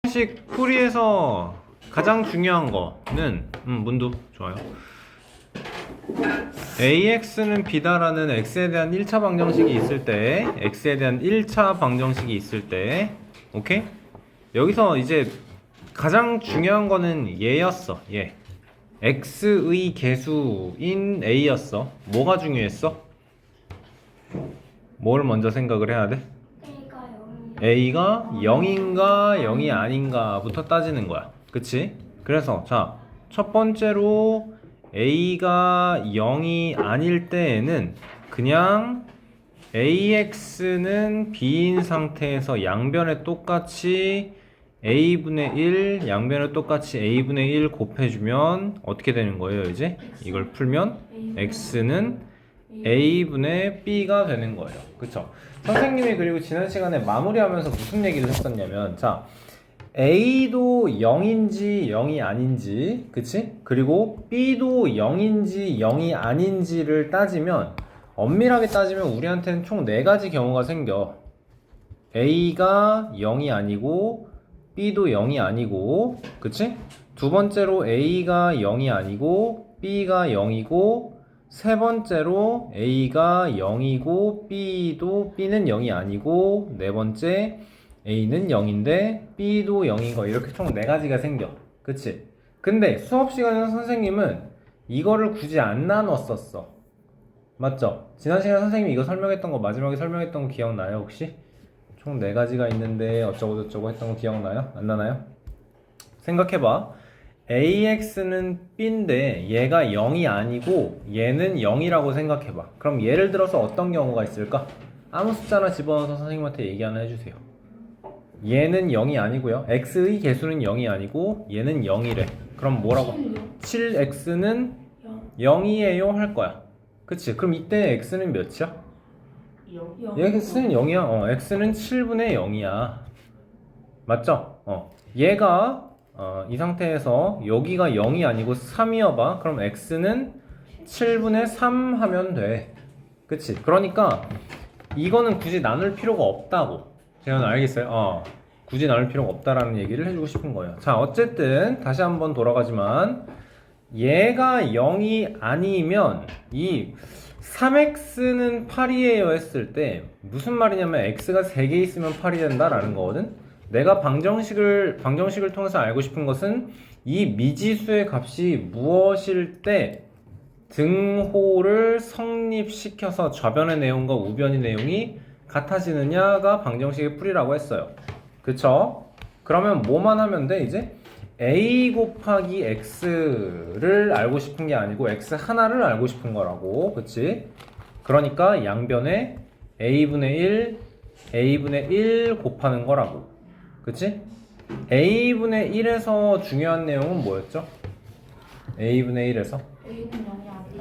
식 풀이에서 가장 중요한 거는 문도 좋아요. AX는 B다라는 X에 대한 1차 방정식이 있을 때, X에 대한 1차 방정식이 있을 때, 오케이? 여기서 이제 가장 중요한 거는 얘였어. 얘. X의 개수인 A였어. 뭐가 중요했어? 뭘 먼저 생각을 해야 돼? A가 0인가 0이 아닌가 부터 따지는 거야. 그치? 그래서 자, 첫 번째로 A가 0이 아닐 때에는 그냥 AX는 B인 상태에서 양변에 똑같이 A분의 1, 양변에 똑같이 A분의 1 곱해주면 어떻게 되는 거예요, 이제? 이걸 풀면 X는 A분의 B가 되는 거예요. 그쵸? 선생님이 그리고 지난 시간에 마무리하면서 무슨 얘기를 했었냐면, 자, A도 0인지 0이 아닌지, 그치? 그리고 B도 0인지 0이 아닌지를 따지면, 엄밀하게 따지면 우리한테는 총 4가지 경우가 생겨. A가 0이 아니고 B도 0이 아니고, 그치? 두 번째로 A가 0이 아니고 B가 0이고, 세 번째로 A가 0이고 B는 0이 아니고, 네 번째 A는 0인데 B도 0인 거, 이렇게 총 4가지가 생겨. 그치? 근데 수업 시간에서 선생님은 이거를 굳이 안 나눴었어. 맞죠? 지난 시간에 선생님이 이거 설명했던 거, 마지막에 설명했던 거 기억나요, 혹시? 총 4가지가 있는데 어쩌고저쩌고 했던 거 기억나요? 안 나나요? 생각해봐. AX는 B인데 얘가 0이 아니고 얘는 0이라고 생각해봐. 그럼 예를 들어서 어떤 경우가 있을까? 아무 숫자나 집어넣어서 선생님한테 얘기 하나 해주세요. 얘는 0이 아니고요. X의 개수는 0이 아니고 얘는 0이래. 그럼 뭐라고? 7X는 0이에요 할 거야. 그치? 그럼 이때 X는 몇이야? 0. X는 0이야. X는 7분의 0이야. 맞죠? 얘가 이 상태에서 여기가 0이 아니고 3이어봐. 그럼 X는 7분의 3 하면 돼. 그치? 그러니까 이거는 굳이 나눌 필요가 없다고. 제가 알겠어요? 굳이 나눌 필요가 없다라는 얘기를 해주고 싶은 거예요. 자, 어쨌든 다시 한번 돌아가지만 얘가 0이 아니면 이 3x는 8이에요 했을 때 무슨 말이냐면 x가 3개 있으면 8이 된다라는 거거든. 내가 방정식을 통해서 알고 싶은 것은 이 미지수의 값이 무엇일 때 등호를 성립시켜서 좌변의 내용과 우변의 내용이 같아지느냐가 방정식의 풀이라고 했어요. 그쵸? 그러면 뭐만 하면 돼 이제? A 곱하기 X를 알고 싶은 게 아니고 X 하나를 알고 싶은 거라고. 그치? 그러니까 양변에 A분의 1 곱하는 거라고. 그치? A분의 1에서 중요한 내용은 뭐였죠? A분의 1에서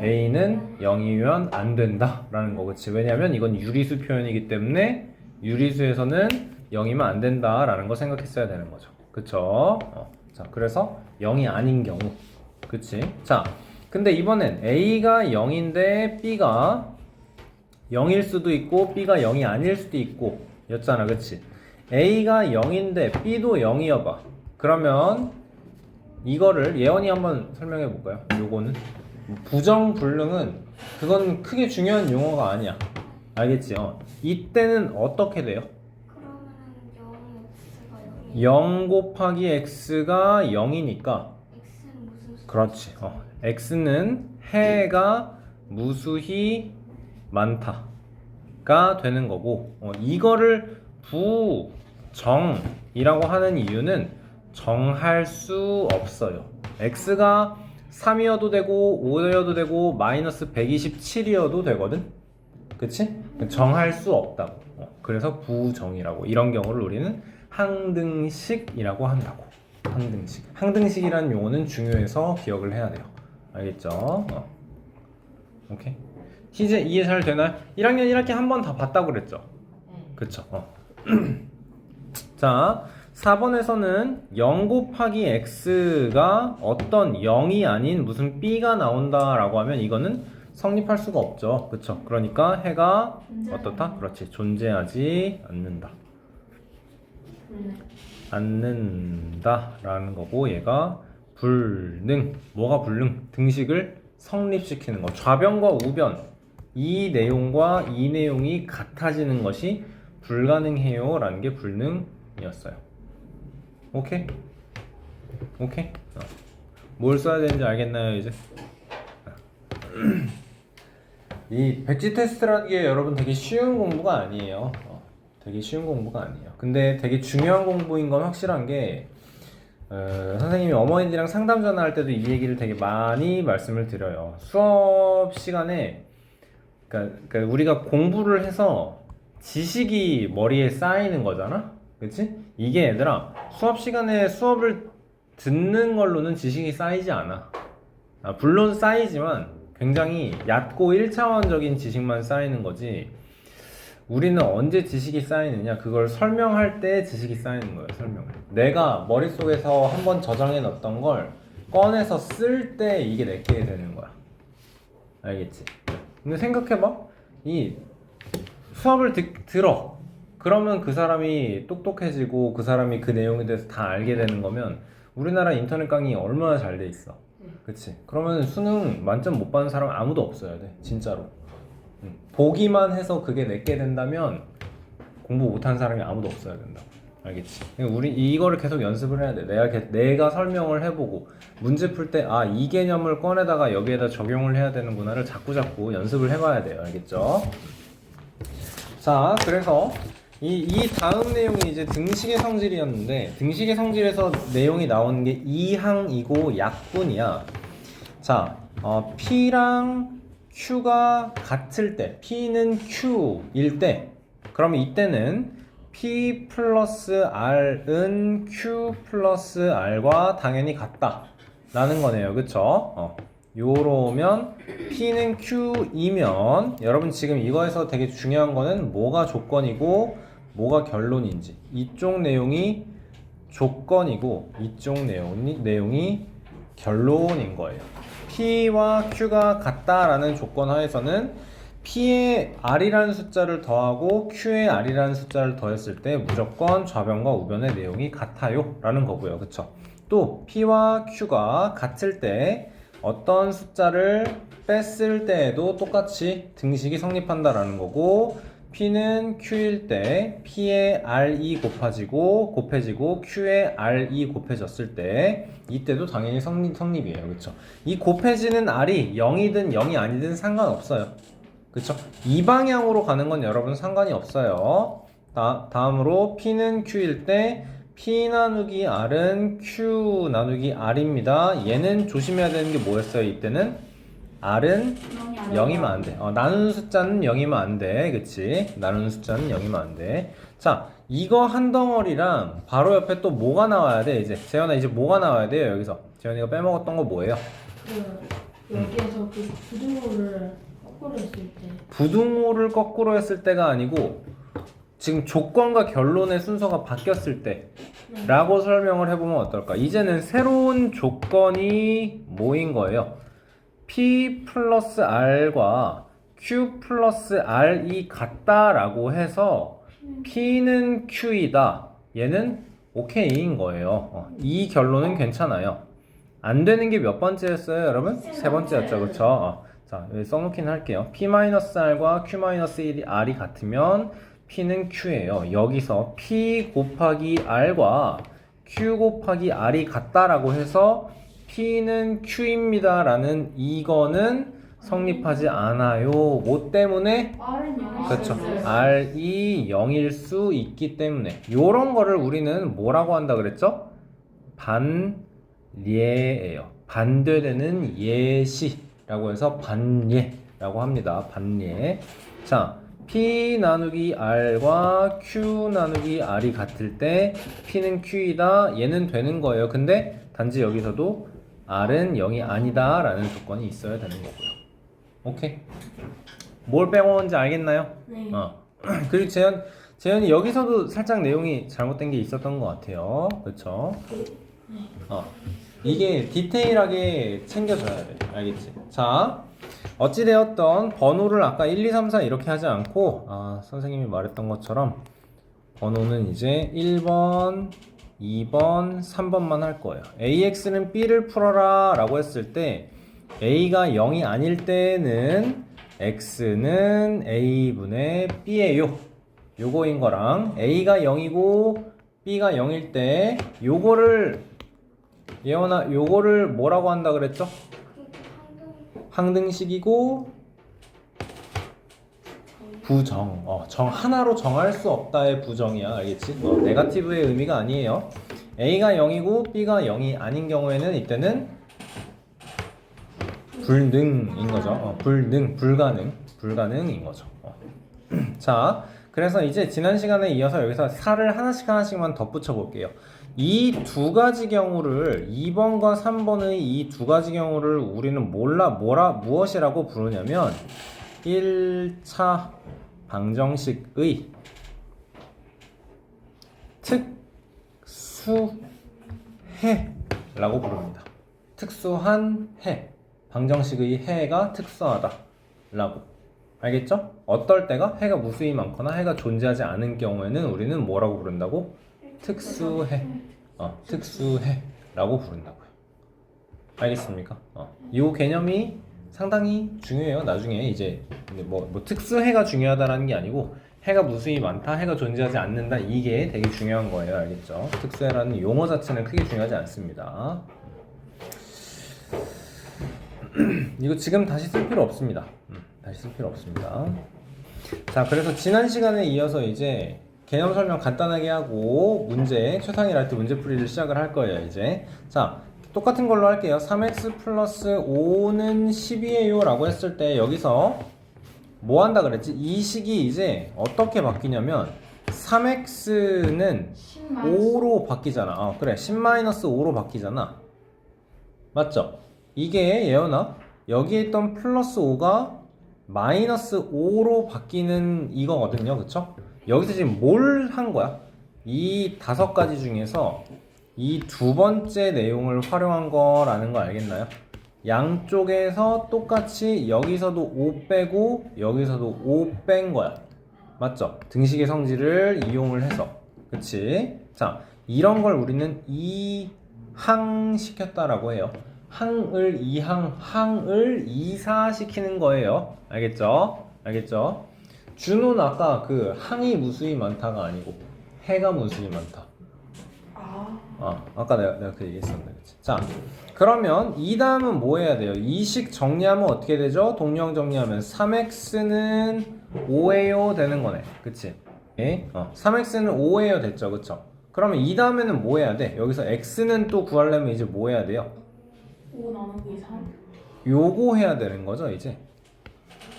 A는 0이면 안 된다 라는 거. 그치? 왜냐면 이건 유리수 표현이기 때문에 유리수에서는 0이면 안 된다 라는 거 생각했어야 되는 거죠. 그쵸? 자, 그래서 0이 아닌 경우. 그치? 자, 근데 이번엔 A가 0인데 B가 0일 수도 있고 B가 0이 아닐 수도 있고 였잖아. 그치? A가 0인데 B도 0이어봐. 그러면 이거를 예원이 한번 설명해 볼까요? 요거는 부정불능은 그건 크게 중요한 용어가 아니야. 알겠지? 이때는 어떻게 돼요? 0 곱하기 x가 0이니까 그렇지. x는 해가 무수히 많다가 되는 거고, 이거를 부정이라고 하는 이유는 정할 수 없어요. x가 3이어도 되고 5여도 되고 마이너스 127이어도 되거든. 그치? 정할 수 없다고. 그래서 부정이라고. 이런 경우를 우리는 항등식이라고 한다고. 항등식이라는 용어는 중요해서 기억을 해야 돼요. 알겠죠? 오케이. 이제 이해 잘 되나요? 1학년 1학기 한 번 다 봤다고 그랬죠? 그쵸? 자, 4번에서는 0 곱하기 x가 어떤 0이 아닌 무슨 b가 나온다라고 하면 이거는 성립할 수가 없죠. 그쵸? 그러니까 해가 어떻다? 그렇지. 존재하지 않는다. 않는다라는 거고 얘가 불능. 뭐가 불능? 등식을 성립시키는 거. 좌변과 우변 이 내용과 이 내용이 같아지는 것이 불가능해요 라는 게 불능이었어요. 오케이? 오케이? 뭘 써야 되는지 알겠나요 이제? 이 백지 테스트라는 게 여러분 되게 쉬운 공부가 아니에요. 되게 쉬운 공부가 아니에요. 근데 되게 중요한 공부인 건 확실한 게 선생님이 어머니들이랑 상담 전화할 때도 이 얘기를 되게 많이 말씀을 드려요. 수업 시간에 그러니까 우리가 공부를 해서 지식이 머리에 쌓이는 거잖아? 그치? 이게 얘들아 수업 시간에 수업을 듣는 걸로는 지식이 쌓이지 않아. 물론 쌓이지만 굉장히 얕고 1차원적인 지식만 쌓이는 거지. 우리는 언제 지식이 쌓이느냐? 그걸 설명할 때 지식이 쌓이는 거예요. 설명을. 내가 머릿속에서 한번 저장해 놨던 걸 꺼내서 쓸 때 이게 내게 되는 거야. 알겠지? 근데 생각해봐. 이 수업을 들어. 그러면 그 사람이 똑똑해지고 그 사람이 그 내용에 대해서 다 알게 되는 거면 우리나라 인터넷 강의 얼마나 잘 돼 있어. 그치? 그러면 수능 만점 못 받는 사람 아무도 없어야 돼. 진짜로. 보기만 해서 그게 내게 된다면 공부 못하는 사람이 아무도 없어야 된다. 알겠지? 우리 이거를 계속 연습을 해야 돼. 내가 설명을 해보고 문제 풀 때 이 개념을 꺼내다가 여기에다 적용을 해야 되는구나를 자꾸 연습을 해봐야 돼요. 알겠죠? 자, 그래서 이 다음 내용이 이제 등식의 성질이었는데 등식의 성질에서 내용이 나오는 게 이항이고 약분이야. 자, P랑 Q가 같을 때, P는 Q일 때, 그러면 이때는 P 플러스 R은 Q 플러스 R과 당연히 같다 라는 거네요. 그쵸? 요러면 P는 Q이면 여러분 지금 이거에서 되게 중요한 거는 뭐가 조건이고 뭐가 결론인지, 이쪽 내용이 조건이고 이쪽 내용이 결론인 거예요. P와 Q가 같다라는 조건 하에서는 P에 R이라는 숫자를 더하고 Q에 R이라는 숫자를 더했을 때 무조건 좌변과 우변의 내용이 같아요 라는 거고요. 그쵸? 또 P와 Q가 같을 때 어떤 숫자를 뺐을 때에도 똑같이 등식이 성립한다라는 거고, P는 Q일 때 P에 R이 곱해지고 Q에 R이 곱해졌을 때 이때도 당연히 성립이에요. 그쵸? 이 곱해지는 R이 0이든 0이 아니든 상관없어요. 그쵸? 이 방향으로 가는 건 여러분 상관이 없어요. 다음으로 P는 Q일 때 P 나누기 R은 Q 나누기 R입니다. 얘는 조심해야 되는 게 뭐였어요? 이때는 R은 0이면 안 돼. 나누는 숫자는 0이면 안 돼. 그치? 나누는 숫자는 0이면 안 돼. 자, 이거 한 덩어리랑 바로 옆에 또 뭐가 나와야 돼? 이제 재현아 이제 뭐가 나와야 돼요? 여기서 재현이가 빼먹었던 거 뭐예요? 여기에서 그 부등호를 거꾸로 했을 때 부등호를 거꾸로 했을 때가 아니고 지금 조건과 결론의 순서가 바뀌었을 때 라고 설명을 해보면 어떨까? 이제는 새로운 조건이 뭐인 거예요? P 플러스 R과 Q 플러스 R이 같다라고 해서 P는 Q이다. 얘는 OK인 거예요. 이 결론은 괜찮아요. 안 되는 게 몇 번째였어요, 여러분? 세 번째였죠, 그쵸? 자, 여기 써놓긴 할게요. P-R과 Q-R이 같으면 P는 Q예요. 여기서 P 곱하기 R과 Q 곱하기 R이 같다라고 해서 P는 Q입니다 라는 이거는 성립하지 않아요. 뭐 때문에? R은 0일 그렇죠. 수 있어요. R이 0일 수 있기 때문에 요런 거를 우리는 뭐라고 한다 그랬죠? 반례예요. 반대되는 예시라고 해서 반례라고 합니다. 반례. 자, P 나누기 R과 Q 나누기 R이 같을 때 P는 Q이다. 얘는 되는 거예요. 근데 단지 여기서도 R은 0이 아니다 라는 조건이 있어야 되는 거고요. 오케이? 뭘 빼먹었는지 알겠나요? 네. 그리고 재현이 여기서도 살짝 내용이 잘못된 게 있었던 것 같아요. 그쵸? 이게 디테일하게 챙겨줘야 돼. 알겠지? 자, 어찌되었던 번호를 아까 1, 2, 3, 4 이렇게 하지 않고 선생님이 말했던 것처럼 번호는 이제 1번, 2번, 3번만 할 거예요. AX는 B를 풀어라 라고 했을 때 A가 0이 아닐 때는 X는 A분의 B예요. 요거인 거랑 A가 0이고 B가 0일 때 요거를 예원아 요거를 뭐라고 한다 그랬죠? 항등식이고 부정. 정 하나로 정할 수 없다의 부정이야. 알겠지? 네거티브의 의미가 아니에요. A가 0이고 B가 0이 아닌 경우에는 이때는 불능인 거죠. 불가능인 거죠. 자, 그래서 이제 지난 시간에 이어서 여기서 살을 하나씩만 덧붙여 볼게요. 이 두 가지 경우를 2번과 3번의 이 두 가지 경우를 우리는 무엇이라고 부르냐면 1차 방정식의 특수해라고 부릅니다. 특수한 해. 방정식의 해가 특수하다 라고. 알겠죠? 어떨 때가 해가 무수히 많거나 해가 존재하지 않은 경우에는 우리는 뭐라고 부른다고? 특수해. 특수해 라고 부른다고요. 알겠습니까? 이 개념이 상당히 중요해요. 나중에 이제 뭐 특수해가 중요하다라는 게 아니고 해가 무수히 많다, 해가 존재하지 않는다, 이게 되게 중요한 거예요. 알겠죠? 특수해라는 용어 자체는 크게 중요하지 않습니다. 이거 지금 다시 쓸 필요 없습니다. 다시 쓸 필요 없습니다. 자, 그래서 지난 시간에 이어서 이제 개념 설명 간단하게 하고 최상위 라이트 문제풀이를 시작을 할 거예요. 이제 자, 똑같은 걸로 할게요. 3x 플러스 5는 10이에요 라고 했을 때 여기서 뭐 한다 그랬지? 이 식이 이제 어떻게 바뀌냐면 3x는 5로 바뀌잖아. 그래, 10-5로 바뀌잖아. 맞죠? 이게 예언아, 여기에 있던 플러스 5가 마이너스 5로 바뀌는 이거거든요. 그쵸? 여기서 지금 뭘 한 거야? 이 5가지 중에서 이 두 번째 내용을 활용한 거라는 거 알겠나요? 양쪽에서 똑같이 여기서도 5 빼고 여기서도 5 뺀 거야. 맞죠? 등식의 성질을 이용을 해서. 그치? 자, 이런 걸 우리는 이항시켰다라고 해요. 항을 이사시키는 거예요. 알겠죠? 알겠죠? 준호는 아까 그 항이 무수히 많다가 아니고 해가 무수히 많다. 아까 내가 그 얘기했었는데. 그치? 자, 그러면 이 다음은 뭐 해야 돼요? 이 식 정리하면 어떻게 되죠? 동령 정리하면 3x는 5예요 되는 거네. 그치? 3x는 5예요 됐죠? 그쵸? 그러면 이 다음에는 뭐 해야 돼? 여기서 x는 또 구하려면 이제 뭐 해야 돼요? 5 나누기 3? 요거 해야 되는 거죠, 이제.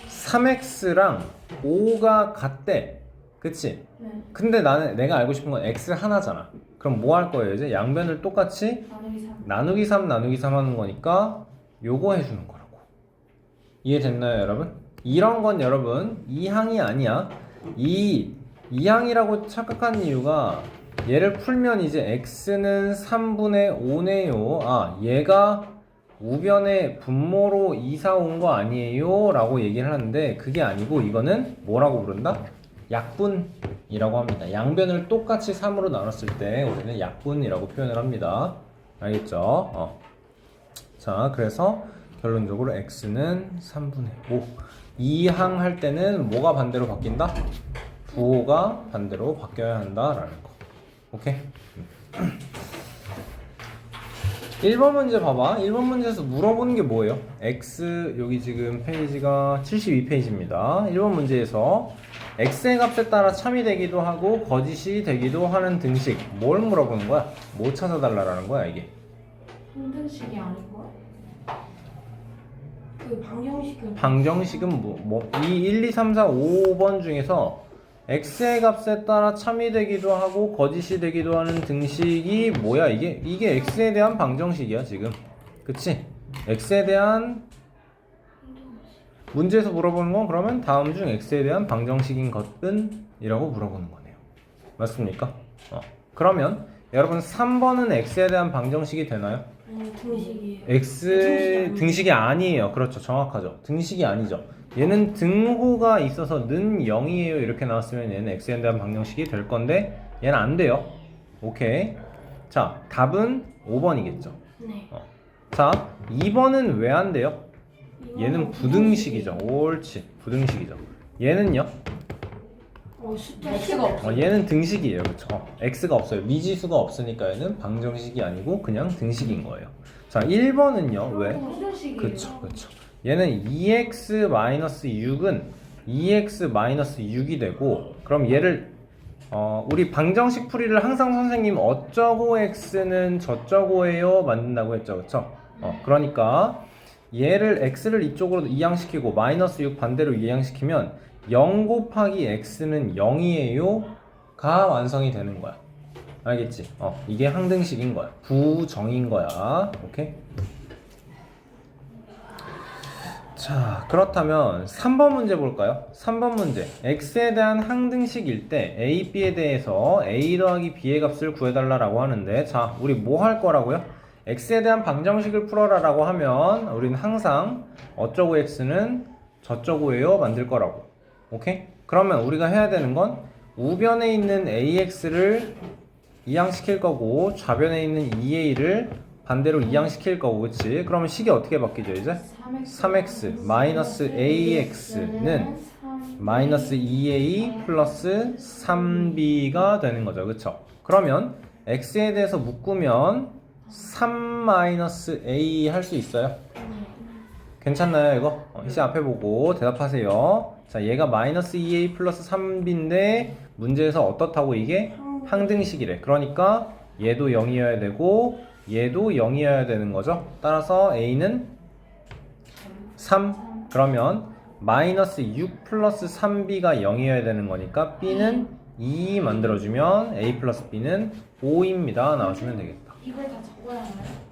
3x랑 5가 같대. 그치? 네. 근데 내가 알고 싶은 건 x 하나잖아. 그럼 뭐 할 거예요, 이제? 양변을 똑같이 나누기 3 나누기 3 하는 거니까 요거 해주는 거라고. 이해됐나요, 여러분? 이런 건 여러분, 이항이 아니야. 이항이라고 착각한 이유가 얘를 풀면 이제 x는 3분의 5네요. 얘가 우변의 분모로 이사 온 거 아니에요? 라고 얘기를 하는데 그게 아니고 이거는 뭐라고 부른다? 약분이라고 합니다. 양변을 똑같이 3으로 나눴을 때 우리는 약분이라고 표현을 합니다. 알겠죠? 자, 그래서 결론적으로 x는 3분의 5. 이항 할 때는 뭐가 반대로 바뀐다? 부호가 반대로 바뀌어야 한다라는 거. 오케이? 1번 문제 봐봐. 1번 문제에서 물어보는 게 뭐예요? x, 여기 지금 페이지가 72페이지입니다. 1번 문제에서 x의 값에 따라 참이 되기도 하고 거짓이 되기도 하는 등식. 뭘 물어보는 거야? 뭐 찾아달라는 거야, 이게? 항등식이 아닌 거야? 그 방정식은 방정식은 이 1, 2, 3, 4, 5번 중에서 x의 값에 따라 참이 되기도 하고 거짓이 되기도 하는 등식이 뭐야? 이게 x에 대한 방정식이야 지금. 그치? x에 대한 문제에서 물어보는 건 그러면 다음 중 x에 대한 방정식인 것은? 이라고 물어보는 거네요. 맞습니까? 그러면 여러분 3번은 x에 대한 방정식이 되나요? 등식이에요. x 등식이 아니에요. 그렇죠. 정확하죠. 등식이 아니죠. 얘는 등호가 있어서 는 0이에요 이렇게 나왔으면 얘는 x에 대한 방정식이 될 건데 얘는 안 돼요. 오케이. 자, 답은 5번이겠죠. 네. 자, 2번은 왜 안 돼요? 얘는 이거는 부등식이죠. 옳지. 부등식이죠. 얘는요? 숫자 X가 없어. 얘는 등식이에요. 그쵸? x가 없어요. 미지수가 없으니까 얘는 방정식이 아니고 그냥 등식인 거예요. 자, 1번은요. 왜? 방정식이에요. 그쵸. 얘는 2x-6은 2x-6이 되고, 그럼 얘를 우리 방정식 풀이를 항상 선생님 어쩌고 x는 저쩌고예요 만든다고 했죠. 그쵸? 그러니까 얘를 x를 이쪽으로 이항시키고 마이너스 6 반대로 이항시키면 0 곱하기 x는 0이에요 가 완성이 되는 거야. 알겠지? 이게 항등식인 거야. 부정인 거야. 오케이? 자, 그렇다면 3번 문제 볼까요? 3번 문제. x에 대한 항등식일 때 a, b에 대해서 a 더하기 b의 값을 구해달라고 하는데, 자, 우리 뭐 할 거라고요? x에 대한 방정식을 풀어라 라고 하면 우리는 항상 어쩌고 x는 저쩌고예요 만들 거라고. 오케이? 그러면 우리가 해야 되는 건 우변에 있는 ax를 이항시킬 거고 좌변에 있는 2a를 반대로 이항시킬 거고, 그치? 그러면 식이 어떻게 바뀌죠 이제? 3x 마이너스 ax는 마이너스 2a 플러스 3b가 되는 거죠. 그쵸? 그러면 x에 대해서 묶으면 3 마이너스 a 할 수 있어요? 괜찮나요 이거? 시 앞에 보고 대답하세요. 자, 얘가 마이너스 2a 플러스 3b인데 문제에서 어떻다고 이게? 항등식이래. 그러니까 얘도 0이어야 되고 얘도 0이어야 되는 거죠. 따라서 a는 3. 그러면 마이너스 6 플러스 3b가 0이어야 되는 거니까 b는 2 만들어주면 a 플러스 b는 5입니다. 나와주면 되겠다. 이걸 다 적어야 하나요?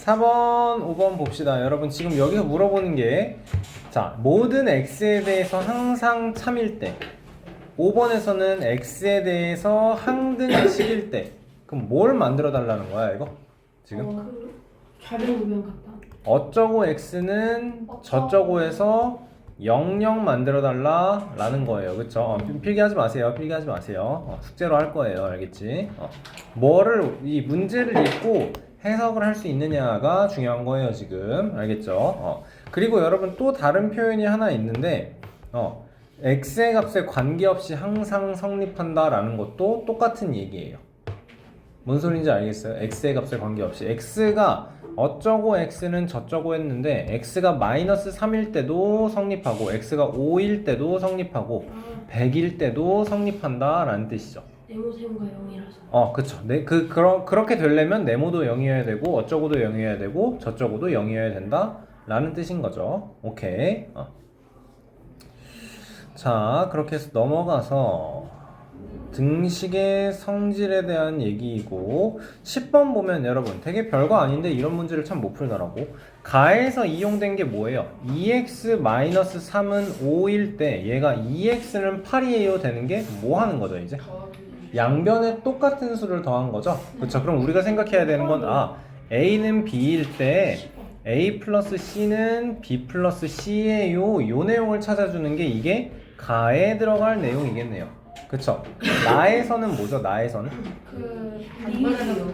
4번, 5번 봅시다. 여러분 지금 여기서 물어보는 게, 자, 모든 x에 대해서 항상 참일 때, 5번에서는 x에 대해서 항등식일 때, 그럼 뭘 만들어 달라는 거야 이거? 지금? 좌변 우변 같다. 어쩌고 x는 저쩌고에서 00 만들어 달라 라는 거예요. 그쵸? 필기하지 마세요. 필기하지 마세요. 숙제로 할 거예요. 알겠지? 뭐를, 이 문제를 읽고 해석을 할 수 있느냐가 중요한 거예요 지금. 알겠죠? 그리고 여러분 또 다른 표현이 하나 있는데, x의 값에 관계없이 항상 성립한다 라는 것도 똑같은 얘기예요. 뭔 소리인지 알겠어요? x의 값에 관계없이. x가 어쩌고 x는 저쩌고 했는데 x가 마이너스 3일 때도 성립하고 x가 5일 때도 성립하고 100일 때도 성립한다 라는 뜻이죠. 네모세모가 0이라서. 그쵸. 그렇게 되려면 네모도 0이어야 되고 어쩌고도 0이어야 되고 저쩌고도 0이어야 된다 라는 뜻인 거죠. 오케이. 자, 그렇게 해서 넘어가서 등식의 성질에 대한 얘기이고, 10번 보면 여러분 되게 별거 아닌데 이런 문제를 참 못 풀더라고. 가에서 이용된 게 뭐예요? 2x-3은 5일 때 얘가 2x는 8이에요 되는 게 뭐 하는 거죠 이제? 양변에 똑같은 수를 더한 거죠. 그쵸? 그럼 우리가 생각해야 되는 건, a는 b일 때 a 플러스 c는 b 플러스 c예요 요 내용을 찾아주는 게 이게 가에 들어갈 내용이겠네요. 그쵸? 나에서는 뭐죠? 나에서는? 리을이요.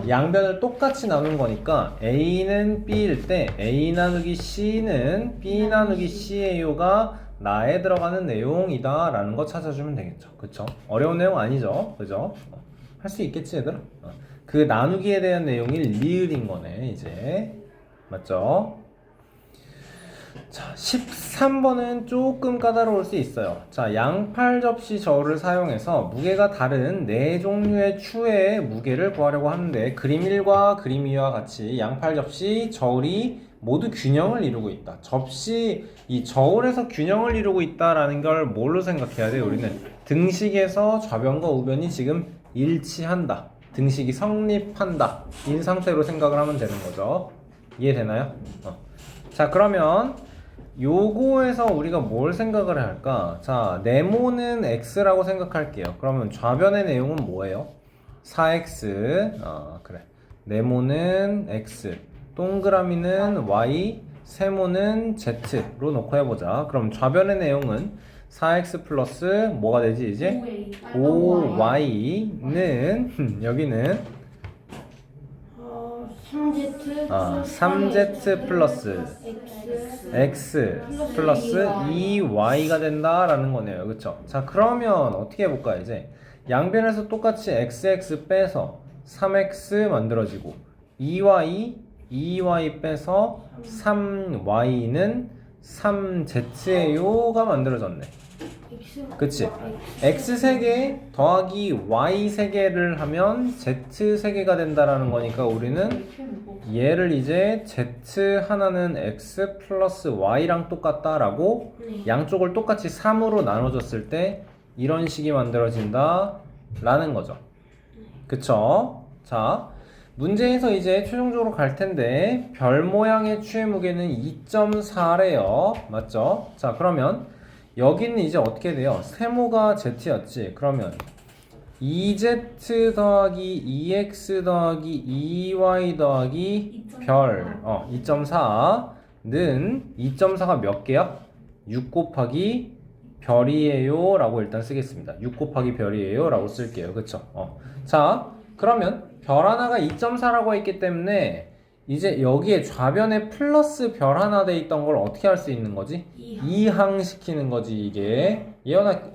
양변을 똑같이 나눈 거니까 a는 b일 때 a 나누기 c는 b 나누기 c예요가 나에 들어가는 내용이다 라는 거 찾아주면 되겠죠. 그쵸? 어려운 내용 아니죠? 그죠? 할 수 있겠지 얘들아? 그 나누기에 대한 내용이 리을인 거네 이제. 맞죠? 자, 13번은 조금 까다로울 수 있어요. 자, 양팔 접시 저울을 사용해서 무게가 다른 4종류의 추의 무게를 구하려고 하는데, 그림 1과 그림 2와 같이 양팔 접시 저울이 모두 균형을 이루고 있다. 이 저울에서 균형을 이루고 있다라는 걸 뭘로 생각해야 돼요? 우리는 등식에서 좌변과 우변이 지금 일치한다. 등식이 성립한다. 인 상태로 생각을 하면 되는 거죠. 이해되나요? 자, 그러면 요거에서 우리가 뭘 생각을 할까? 자, 네모는 x라고 생각할게요. 그러면 좌변의 내용은 뭐예요? 4x. 그래. 네모는 x, 동그라미는 y, 세모는 z로 놓고 해보자. 그럼 좌변의 내용은 4x 플러스 뭐가 되지 이제? 5A. 5y는 여기는 3Z 3z 플러스 x 플러스 2y가 된다라는 거네요. 그쵸? 자, 그러면 어떻게 해볼까 이제 양변에서 똑같이 xx 빼서 3x 만들어지고 2y 빼서 3y는 3z예요가 만들어졌네. X 그치? x 3개 더하기 y 3개를 하면 z 3개가 된다라는 거니까 우리는 얘를 이제 z 하나는 x 플러스 y랑 똑같다라고 네. 양쪽을 똑같이 3으로 나눠줬을 때 이런 식이 만들어진다 라는 거죠. 그쵸? 자, 문제에서 이제 최종적으로 갈 텐데 별 모양의 추의 무게는 2.4래요. 맞죠? 자, 그러면 여기는 이제 어떻게 돼요? 세모가 z였지. 그러면 2z 더하기 2x 더하기 2y 더하기 별 2.4는 2.4가 몇 개야? 6 곱하기 별이에요 라고 일단 쓰겠습니다. 6 곱하기 별이에요 라고 쓸게요. 그쵸? 자, 그러면 별 하나가 2.4라고 했기 때문에 이제 여기에 좌변에 플러스 별 하나 돼 있던 걸 어떻게 할 수 있는 거지? 이항시키는 거지 이게.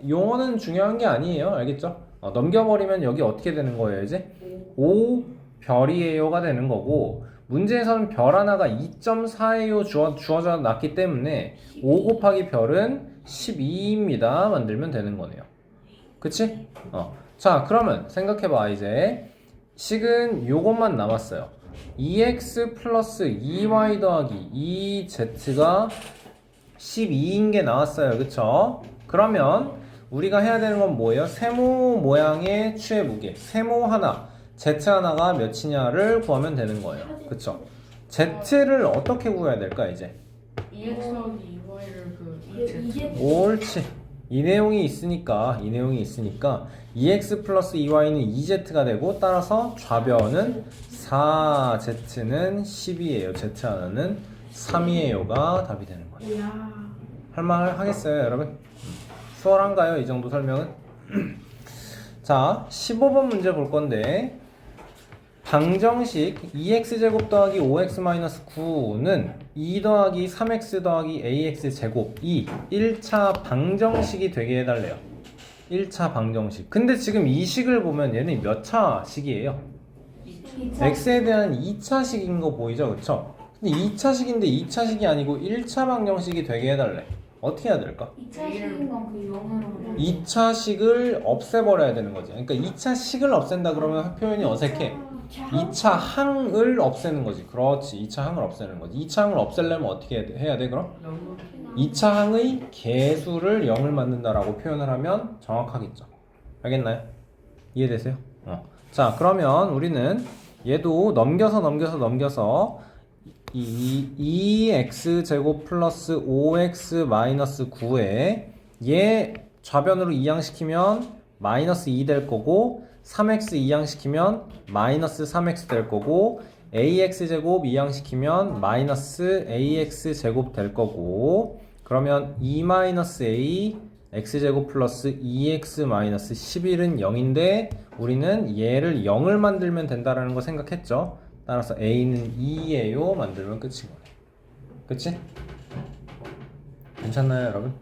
용어는 중요한 게 아니에요. 알겠죠? 넘겨버리면 여기 어떻게 되는 거예요 이제? 5 별이에요가 되는 거고 문제에서는 별 하나가 2.4예요 주어져 놨기 때문에 5 곱하기 별은 12입니다 만들면 되는 거네요. 그치? 자, 그러면 생각해봐 이제 식은 요것만 남았어요. 2x 플러스 2y 더하기 2z가 12인 게 나왔어요. 그쵸? 그러면 우리가 해야 되는 건 뭐예요? 세모 모양의 추의 무게 세모 하나 z 하나가 몇이냐를 구하면 되는 거예요. 그쵸? z를 어떻게 구해야 될까 이제? 2x하기 2y를 그 이제 옳지. 이 내용이 있으니까 2x 플러스 2y는 2z가 되고 따라서 좌변은 4z는 10이에요. z 하나는 3이에요가 답이 되는 거예요. 이야. 할말 하겠어요 여러분? 수월한가요 이 정도 설명은? 자, 15번 문제 볼 건데 방정식 2x제곱 더하기 5x-9는 2 더하기 3x 더하기 ax제곱이 1차 방정식이 되게 해달래요. 1차 방정식. 근데 지금 이 식을 보면 얘는 몇 차 식이에요? x에 대한 2차 식인 거 보이죠? 그쵸? 근데 2차 식인데 2차 식이 아니고 1차 방정식이 되게 해달래. 어떻게 해야 될까? 2차 식인 건 그 0으로 2차 식을 없애버려야 되는 거지. 그러니까 2차 식을 없앤다 그러면 표현이 어색해. 2차 항을 없애는 거지. 그렇지. 2차 항을 없애는 거지. 2차 항을 없애려면 어떻게 해야 돼 그럼? 2차 항의 개수를 0을 만든다라고 표현을 하면 정확하겠죠. 알겠나요? 이해되세요? 자, 그러면 우리는 얘도 넘겨서 이 2x제곱 플러스 5x 마이너스 9에 얘 좌변으로 이항시키면 마이너스 2 될 거고 3x 이항시키면 마이너스 3x 될 거고 ax제곱 이항시키면 마이너스 ax제곱 될 거고 그러면 2 마이너스 a x제곱 플러스 2x 마이너스 11은 0인데 우리는 얘를 0을 만들면 된다라는 거 생각했죠. 따라서 a는 2예요 만들면 끝인 거네. 그치? 괜찮나요 여러분?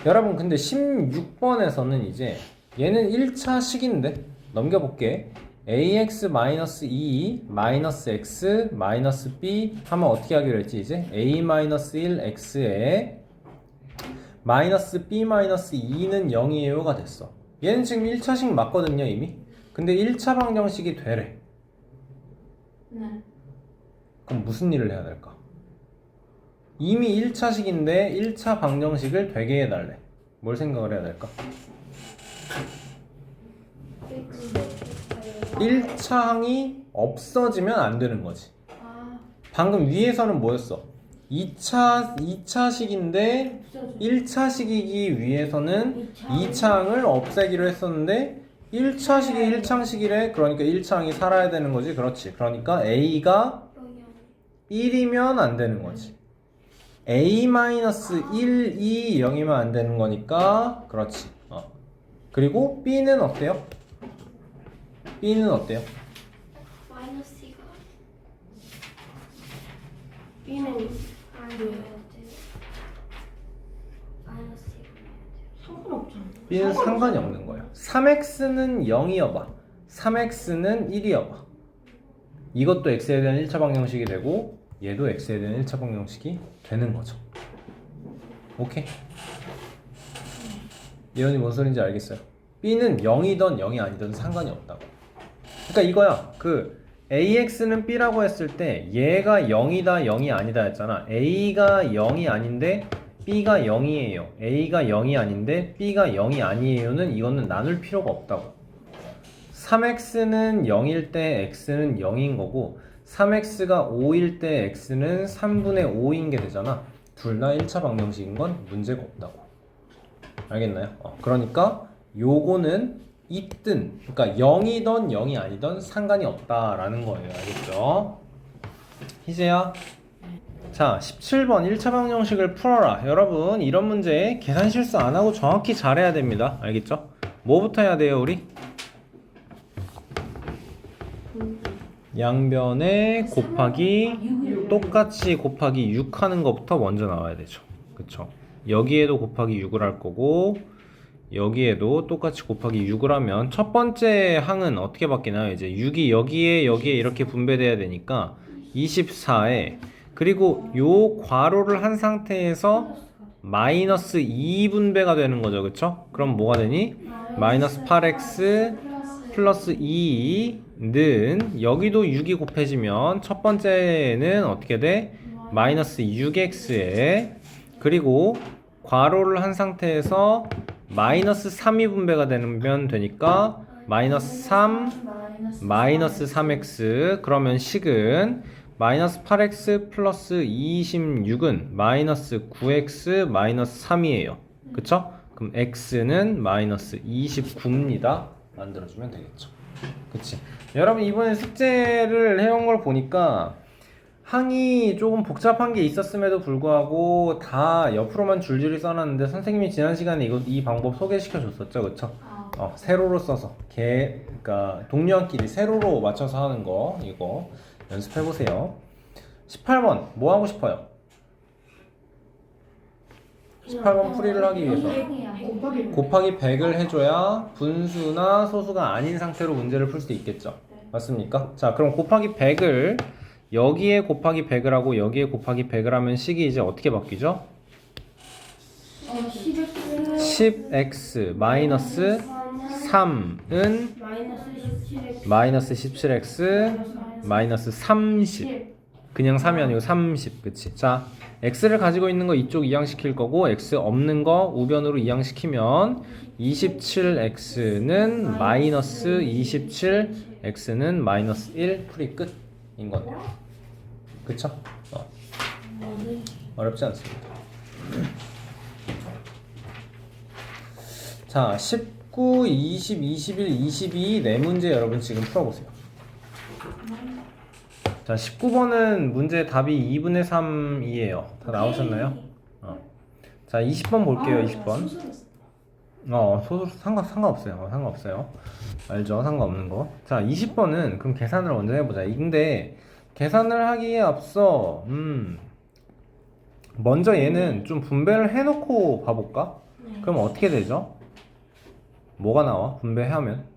여러분 근데 16번에서는 이제 얘는 1차 식인데 넘겨볼게. ax-2 마이너스 x 마이너스 b 하면 어떻게 하기로 했지 이제? a-1x에 마이너스 b 마이너스 2는 0이에요가 됐어. 얘는 지금 1차식 맞거든요 이미. 근데 1차 방정식이 되래. 네. 그럼 무슨 일을 해야 될까? 이미 1차식인데 1차 방정식을 되게 해달래. 뭘 생각을 해야 될까? 1차 항이 없어지면 안 되는 거지. 방금 위에서는 뭐였어? 2차식인데 1차식이기 위해서는 2차 항을 없애기로 했었는데 1차식이 1차식이래. 그러니까 1차 항이 살아야 되는 거지. 그렇지. 그러니까 A가 1이면 안 되는 거지. A-1, 2, 0이면 안 되는 거니까 그렇지. 그리고 B는 어때요? B는 어때요? 마이너스 2가 B는 상관없잖아. B는 상관이 없는 거예요. 3x는 0이어봐. 3x는 1이어봐. 이것도 x에 대한 1차 방정식이 되고 얘도 x에 대한 1차 방정식이 되는 거죠. 오케이? 예언이 뭔 소린지 알겠어요? B는 0이든 0이 아니든 상관이 없다고. 그러니까 이거야. 그 AX는 B라고 했을 때 얘가 0이다 0이 아니다 했잖아. A가 0이 아닌데 B가 0이에요. A가 0이 아닌데 B가 0이 아니에요는 이거는 나눌 필요가 없다고. 3x는 0일 때 x는 0인 거고 3x가 5일 때 x는 3분의 5인 게 되잖아. 둘 다 1차 방정식인 건 문제가 없다고. 알겠나요? 그러니까 요거는 있든 그러니까 0이든 0이 아니든 상관이 없다라는 거예요. 알겠죠? 희재야. 자, 17번 1차 방정식을 풀어라. 여러분, 이런 문제 계산 실수 안 하고 정확히 잘해야 됩니다. 알겠죠? 뭐부터 해야 돼요, 우리? 양변에 곱하기 똑같이 곱하기 6 하는 것부터 먼저 나와야 되죠. 그쵸? 여기에도 곱하기 6을 할 거고 여기에도 똑같이 곱하기 6을 하면 첫 번째 항은 어떻게 바뀌나요? 이제 6이 여기에 이렇게 분배돼야 되니까 24에 그리고 요 괄호를 한 상태에서 마이너스 2분배가 되는 거죠. 그쵸? 그럼 뭐가 되니? 마이너스 8x 플러스 2는 여기도 6이 곱해지면 첫 번째는 어떻게 돼? 마이너스 6x에 그리고 괄호를 한 상태에서 마이너스 3이 분배가 되면 되니까 마이너스 3 마이너스 3x 그러면 식은 마이너스 8x 플러스 26은 마이너스 9x 마이너스 3이에요. 그쵸? 그럼 x는 마이너스 29입니다. 만들어주면 되겠죠. 그치? 여러분 이번에 숙제를 해온 걸 보니까 항이 조금 복잡한 게 있었음에도 불구하고 다 옆으로만 줄줄이 써놨는데 선생님이 지난 시간에 이 방법 소개시켜 줬었죠. 그쵸? 세로로 써서 그러니까 동료한끼리 세로로 맞춰서 하는 거 이거 연습해보세요. 18번 뭐 하고 싶어요? 18번 풀이를 하기 위해서 곱하기 100을 해줘야 분수나 소수가 아닌 상태로 문제를 풀 수 있겠죠. 맞습니까? 자, 그럼 곱하기 100을 여기에 곱하기 100을 하고 여기에 곱하기 100을 하면 식이 이제 어떻게 바뀌죠? 10x 마이너스 3은 마이너스 17x 마이너스 30 그냥 3이 아니고 30 그치? 자, x를 가지고 있는 거 이쪽 이항시킬 거고 x 없는 거 우변으로 이항시키면 27x는 마이너스 27x는 마이너스 1 풀이 끝인 거네요. 그쵸? 어렵지 않습니다. 자, 19, 20, 21, 22 네 문제 여러분 지금 풀어보세요. 자, 19번은 문제 답이 2분의 3이에요. 다 나오셨나요? 자, 20번 볼게요. 20번. 소수 상관없어요. 상관없어요. 알죠? 상관없는 거. 자, 20번은 그럼 계산을 먼저 해보자. 근데 계산을 하기에 앞서 먼저 얘는 좀 분배를 해놓고 봐볼까? 그럼 어떻게 되죠? 뭐가 나와? 분배하면?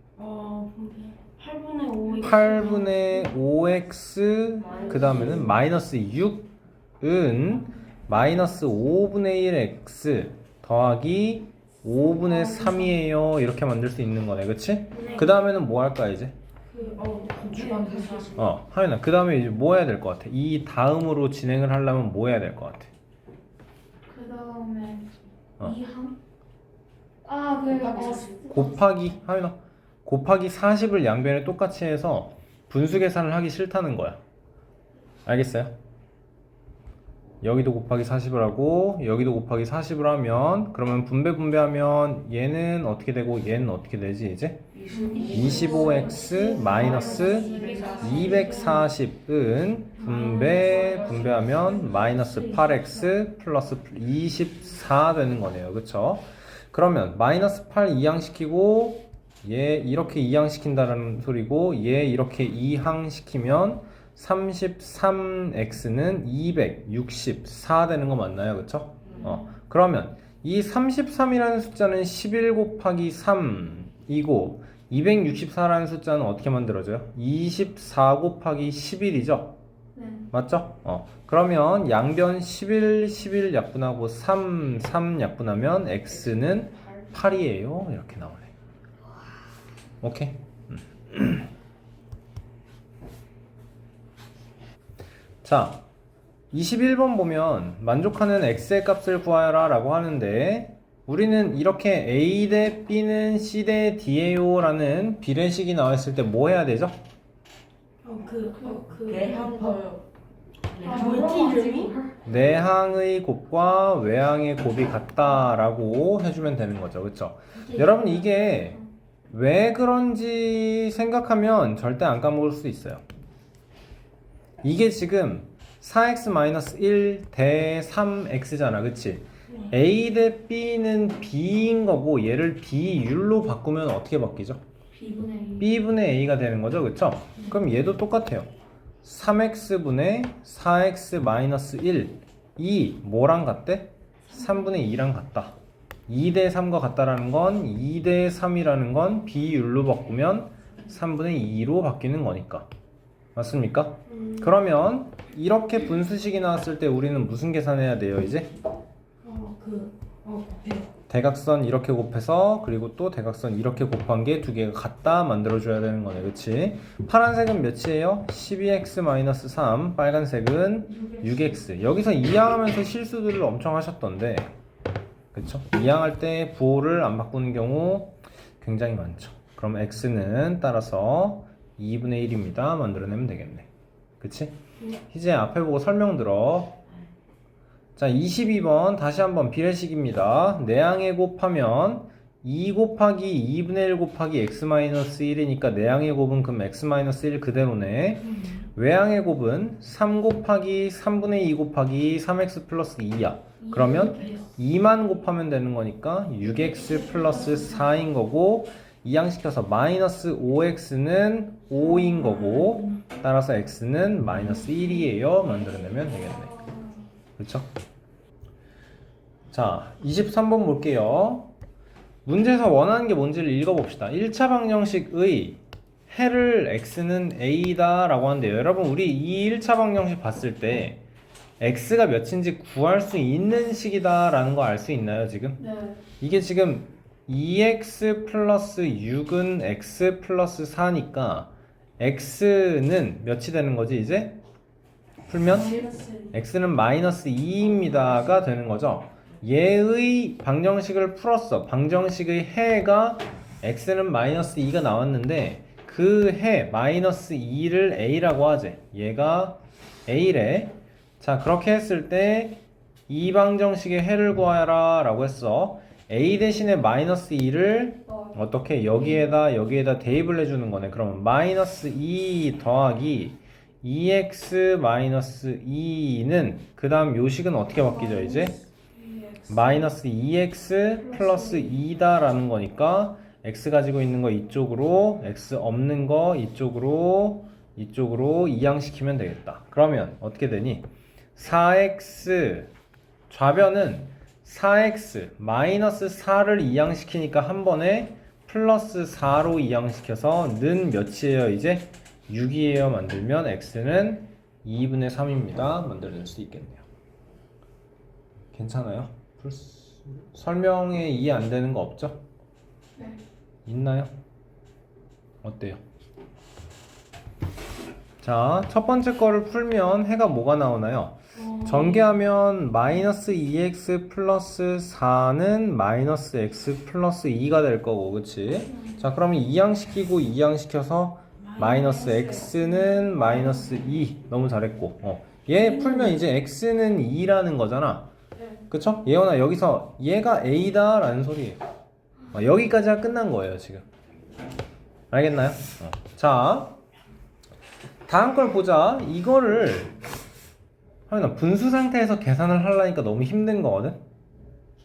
8분의 5x 그 다음에는 마이너스 6은 마이너스 5분의 1x 더하기 5분의 3이에요. 이렇게 만들 수 있는 거네. 그치? 그 다음에는 뭐 할까 이제? 하연아 그 다음에 이제 뭐 해야 될 것 같아? 이 다음으로 진행을 하려면 뭐 해야 될 것 같아? 그 다음에 2항? 곱하기 하연아 곱하기 40을 양변에 똑같이 해서 분수 계산을 하기 싫다는 거야. 알겠어요? 여기도 곱하기 40을 하고 여기도 곱하기 40을 하면 그러면 분배하면 얘는 어떻게 되고 얘는 어떻게 되지 이제? 25x 마이너스 240은 분배하면 마이너스 8x 플러스 24 되는 거네요. 그쵸? 그러면 마이너스 8 이항시키고 얘 이렇게 이항시킨다는 소리고 얘 이렇게 이항시키면 33x는 264 되는 거 맞나요? 그쵸? 그러면 이 33이라는 숫자는 11 곱하기 3이고 264라는 숫자는 어떻게 만들어져요? 24 곱하기 11이죠? 네. 맞죠? 그러면 양변 11, 11 약분하고 3, 3 약분하면 x는 8이에요. 이렇게 나오네. 오케이? 자, 21번 보면 만족하는 x의 값을 구하라 라고 하는데 우리는 이렇게 a 대 b는 c 대 d예요 라는 비례식이 나왔을 때 뭐 해야 되죠? 내한거요. 뭐였지 이름이? 내항의 곱과 외항의 곱이 같다라고 해주면 되는 거죠. 그쵸? 여러분 이게 왜 그런지 생각하면 절대 안 까먹을 수 있어요. 이게 지금 4x-1 대 3x잖아. 그치? a 대 b는 b인 거고 얘를 b율로 바꾸면 어떻게 바뀌죠? B분의 b분의 a가 되는 거죠. 그쵸? 그럼 얘도 똑같아요. 3x분의 4x-1 이 뭐랑 같대? 3분의 2랑 같다. 2 대 3과 같다라는 건 2 대 3이라는 건 비율로 바꾸면 3분의 2로 바뀌는 거니까. 맞습니까? 그러면 이렇게 분수식이 나왔을 때 우리는 무슨 계산해야 돼요 이제? 대각선 이렇게 곱해서 그리고 또 대각선 이렇게 곱한 게 두 개가 같다 만들어줘야 되는 거네. 그치? 파란색은 몇이에요? 12x-3 빨간색은 6x. 여기서 이항하면서 실수들을 엄청 하셨던데 그쵸? 이항할 때 부호를 안 바꾸는 경우 굉장히 많죠. 그럼 x는 따라서 2분의 1입니다 만들어내면 되겠네. 그치? 이제 앞에 보고 설명 들어. 자, 22번 다시 한번 비례식입니다. 내항에 곱하면 2 곱하기 2분의 1 곱하기 x-1이니까 내항의 곱은 그럼 x-1 그대로네. 외항의 곱은 3 곱하기 3분의 2 곱하기 3x 플러스 2야. 그러면 2만 곱하면 되는 거니까 6x 플러스 4인 거고 이항시켜서 마이너스 5x는 5인 거고 따라서 x는 마이너스 1이에요. 만들어내면 되겠네. 그쵸? 자, 23번 볼게요. 문제에서 원하는 게 뭔지를 읽어봅시다. 1차 방정식의 해를 x는 a다 라고 하는데요. 여러분 우리 이 1차 방정식 봤을 때 x가 몇인지 구할 수 있는 식이다 라는 거 알 수 있나요 지금? 네. 이게 지금 2x 플러스 6은 x 플러스 4니까 x는 몇이 되는 거지 이제? 풀면? x는 마이너스 2입니다가 되는 거죠. 얘의 방정식을 풀었어. 방정식의 해가 x는 마이너스 2가 나왔는데 그 해 마이너스 2를 a라고 하지. 얘가 a래. 자, 그렇게 했을 때 이 방정식의 해를 구하라 라고 했어. a 대신에 마이너스 2를 어떻게 여기에다 대입을 해주는 거네. 그러면 마이너스 2 더하기 2x 마이너스 2는 그 다음 요식은 어떻게 바뀌죠 이제? 마이너스 2x 플러스 2다 라는 거니까 x 가지고 있는 거 이쪽으로 x 없는 거 이쪽으로 이항시키면 되겠다. 그러면 어떻게 되니? 4x 좌변은 4x 마이너스 4를 이항시키니까 한 번에 플러스 4로 이항시켜서 는 몇이에요 이제? 6이에요 만들면 x는 2분의 3입니다 만들어낼 수 있겠네요. 괜찮아요? 설명에 이해 안 되는 거 없죠? 네. 있나요? 어때요? 자, 첫 번째 거를 풀면 해가 뭐가 나오나요? 전개하면 마이너스 2x 플러스 4는 마이너스 x 플러스 2가 될 거고 그치? 자, 그러면 이항시키고 이항시켜서 마이너스 x는 마이너스 2 너무 잘했고 얘 풀면 이제 x는 2라는 거잖아. 그쵸? 예원아 여기서 얘가 a다 라는 소리예요. 여기까지가 끝난 거예요 지금. 알겠나요? 자, 다음 걸 보자. 이거를 하연아 분수 상태에서 계산을 하려니까 너무 힘든 거거든?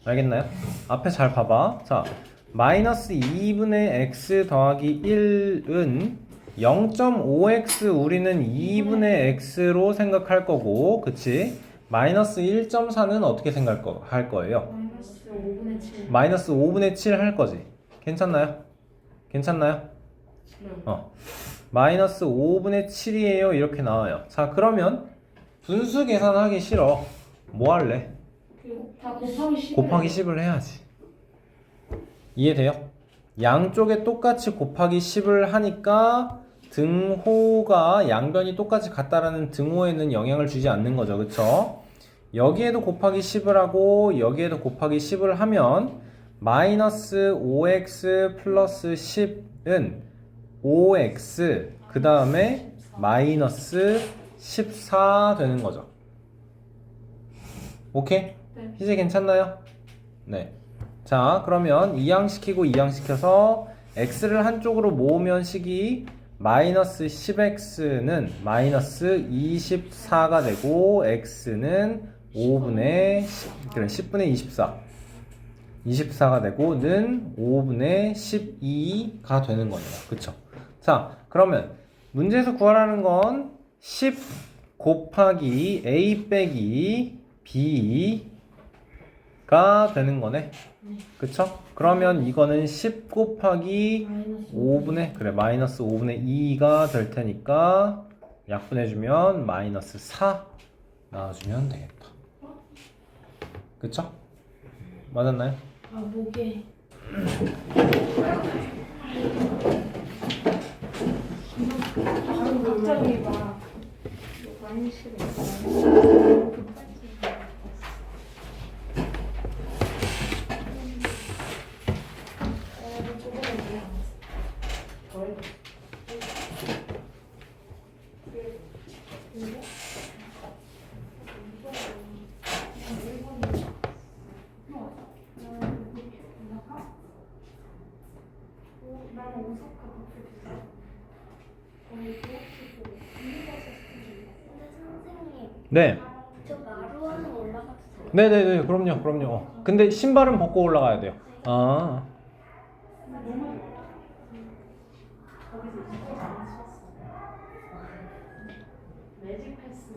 알겠나요? 앞에 잘 봐봐. 자, 마이너스 2분의 x 더하기 1은 0.5x 우리는 2분의 x로 생각할 거고, 그치? 마이너스 1.4는 어떻게 생각할 거예요? 마이너스 5분의 7. 마이너스 5분의 7 할 거지. 괜찮나요? 괜찮나요? 마이너스 5분의 7이에요. 이렇게 나와요. 자, 그러면 분수 계산하기 싫어. 뭐 할래? 다 곱하기 10. 곱하기 10을 해야지. 이해돼요? 양쪽에 똑같이 곱하기 10을 하니까 등호가 양변이 똑같이 같다라는 등호에는 영향을 주지 않는 거죠. 그쵸? 여기에도 곱하기 10을 하고 여기에도 곱하기 10을 하면 마이너스 5x 플러스 10은 5x 그 다음에 마이너스 14 되는 거죠. 오케이? 네. 이제 괜찮나요? 네. 자, 그러면 이항시키고 이항시켜서 x를 한쪽으로 모으면 식이 마이너스 10x는 마이너스 24가 되고 x는 5분의 10, 그래 10분의 24 24가 되고 는 5분의 12가 되는 겁니다. 그쵸? 자, 그러면 문제에서 구하라는 건 10 곱하기 a 빼기 b가 되는 거네. 그쵸? 그러면 이거는 10 곱하기 마이너스 5분의 그래 마이너스 5분의 2가 될 테니까 약분해주면 마이너스 4 나와주면 되겠다. 그쵸? 맞았나요? 아, 목에. 갑자기 막 많이 싫어. 네. 저 마루와는 올라가도 돼요? 네네네 그럼요. 근데 신발은 벗고 올라가야 돼요. 아. 매직 패스.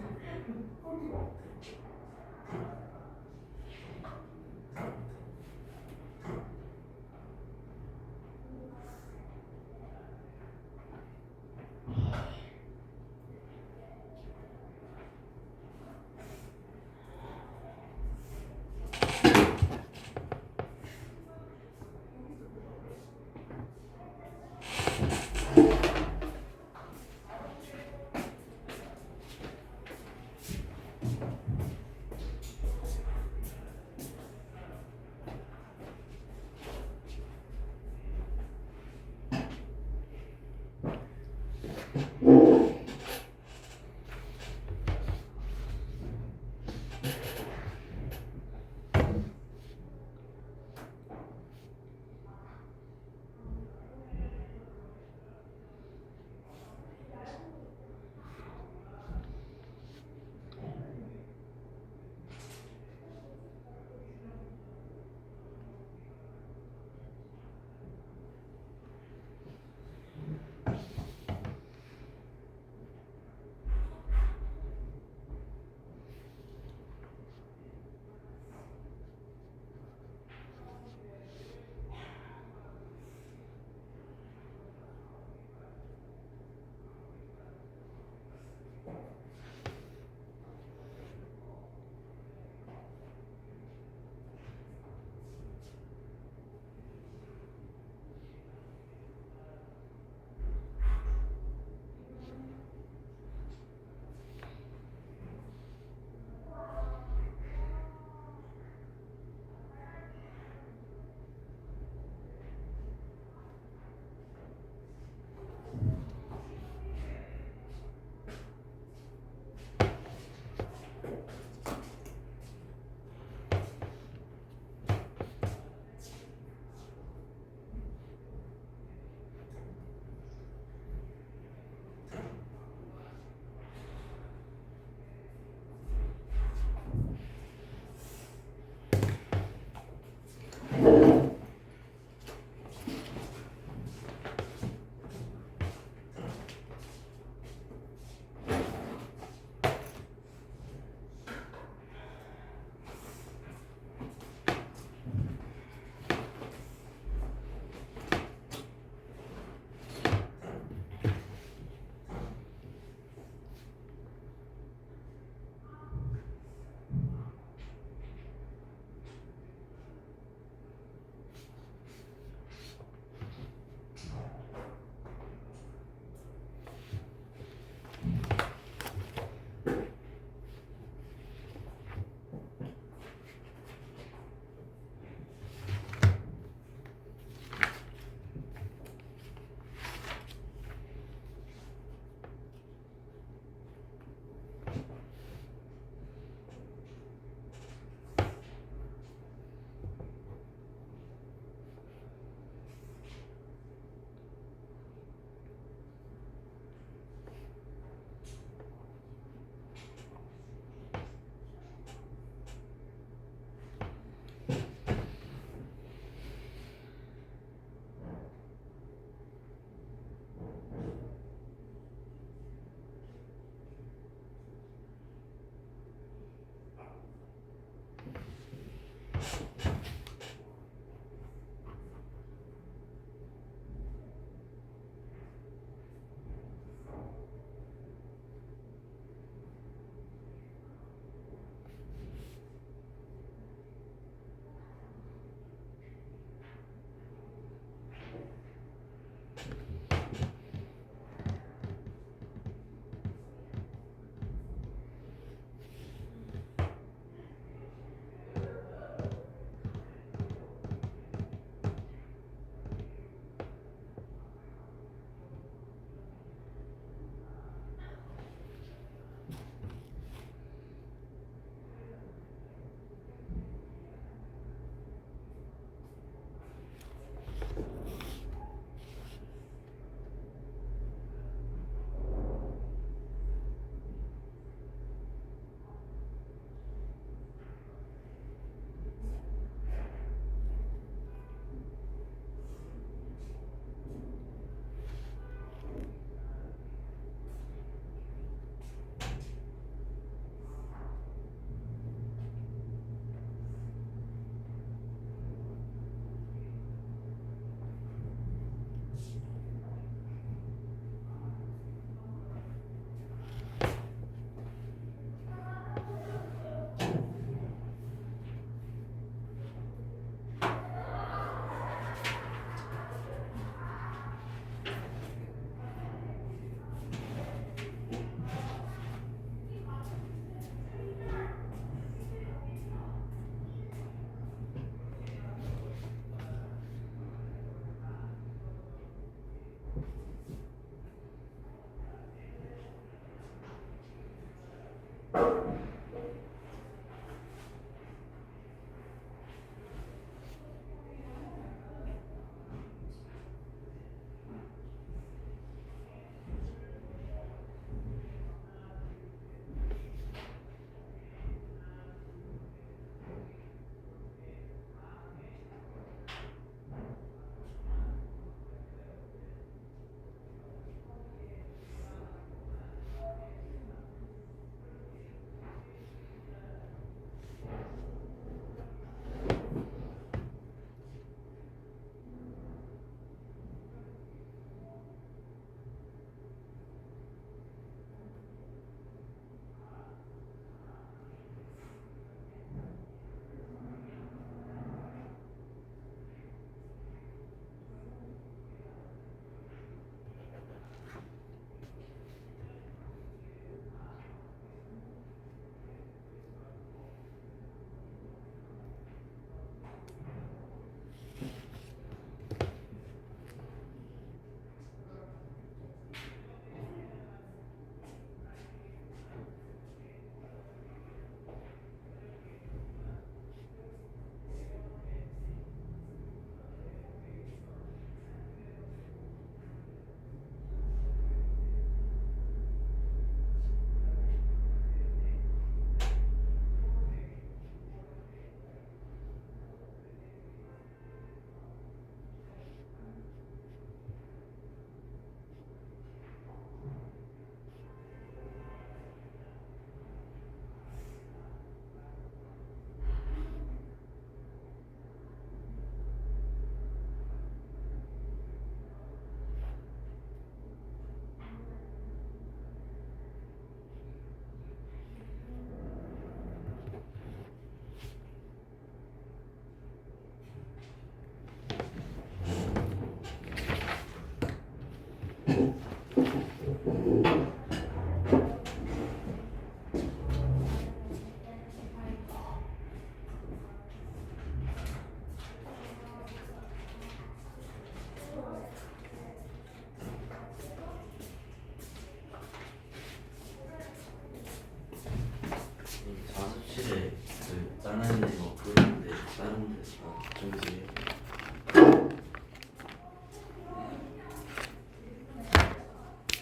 4습실에 그 잘라낸 거 그런데 다른 데다 정지해요.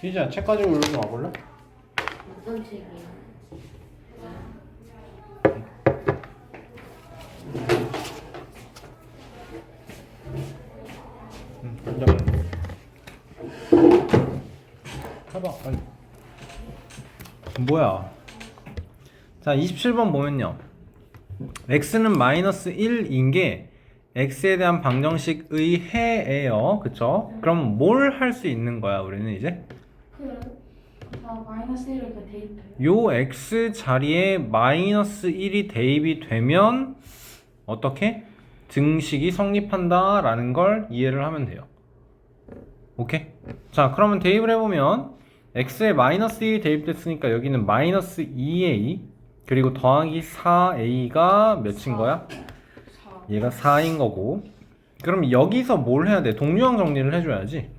희지야 책 가지고 일로 좀 와볼래? 어떤 책이요? 앉아. 해봐 빨리. 뭐야? 자 27번 보면요, x는 마이너스 1인 게 x에 대한 방정식의 해예요. 그쵸? 그럼 뭘 할 수 있는 거야 우리는 이제? 마이너스 1을 그 대입해. 요 x 자리에 마이너스 1이 대입이 되면 어떻게? 등식이 성립한다 라는 걸 이해를 하면 돼요. 오케이? 자 그러면 대입을 해보면 x에 마이너스 1이 대입됐으니까 여기는 마이너스 2a 그리고 더하기 4a가 몇인 거야? 4. 얘가 4인 거고, 그럼 여기서 뭘 해야 돼? 동류항 정리를 해줘야지.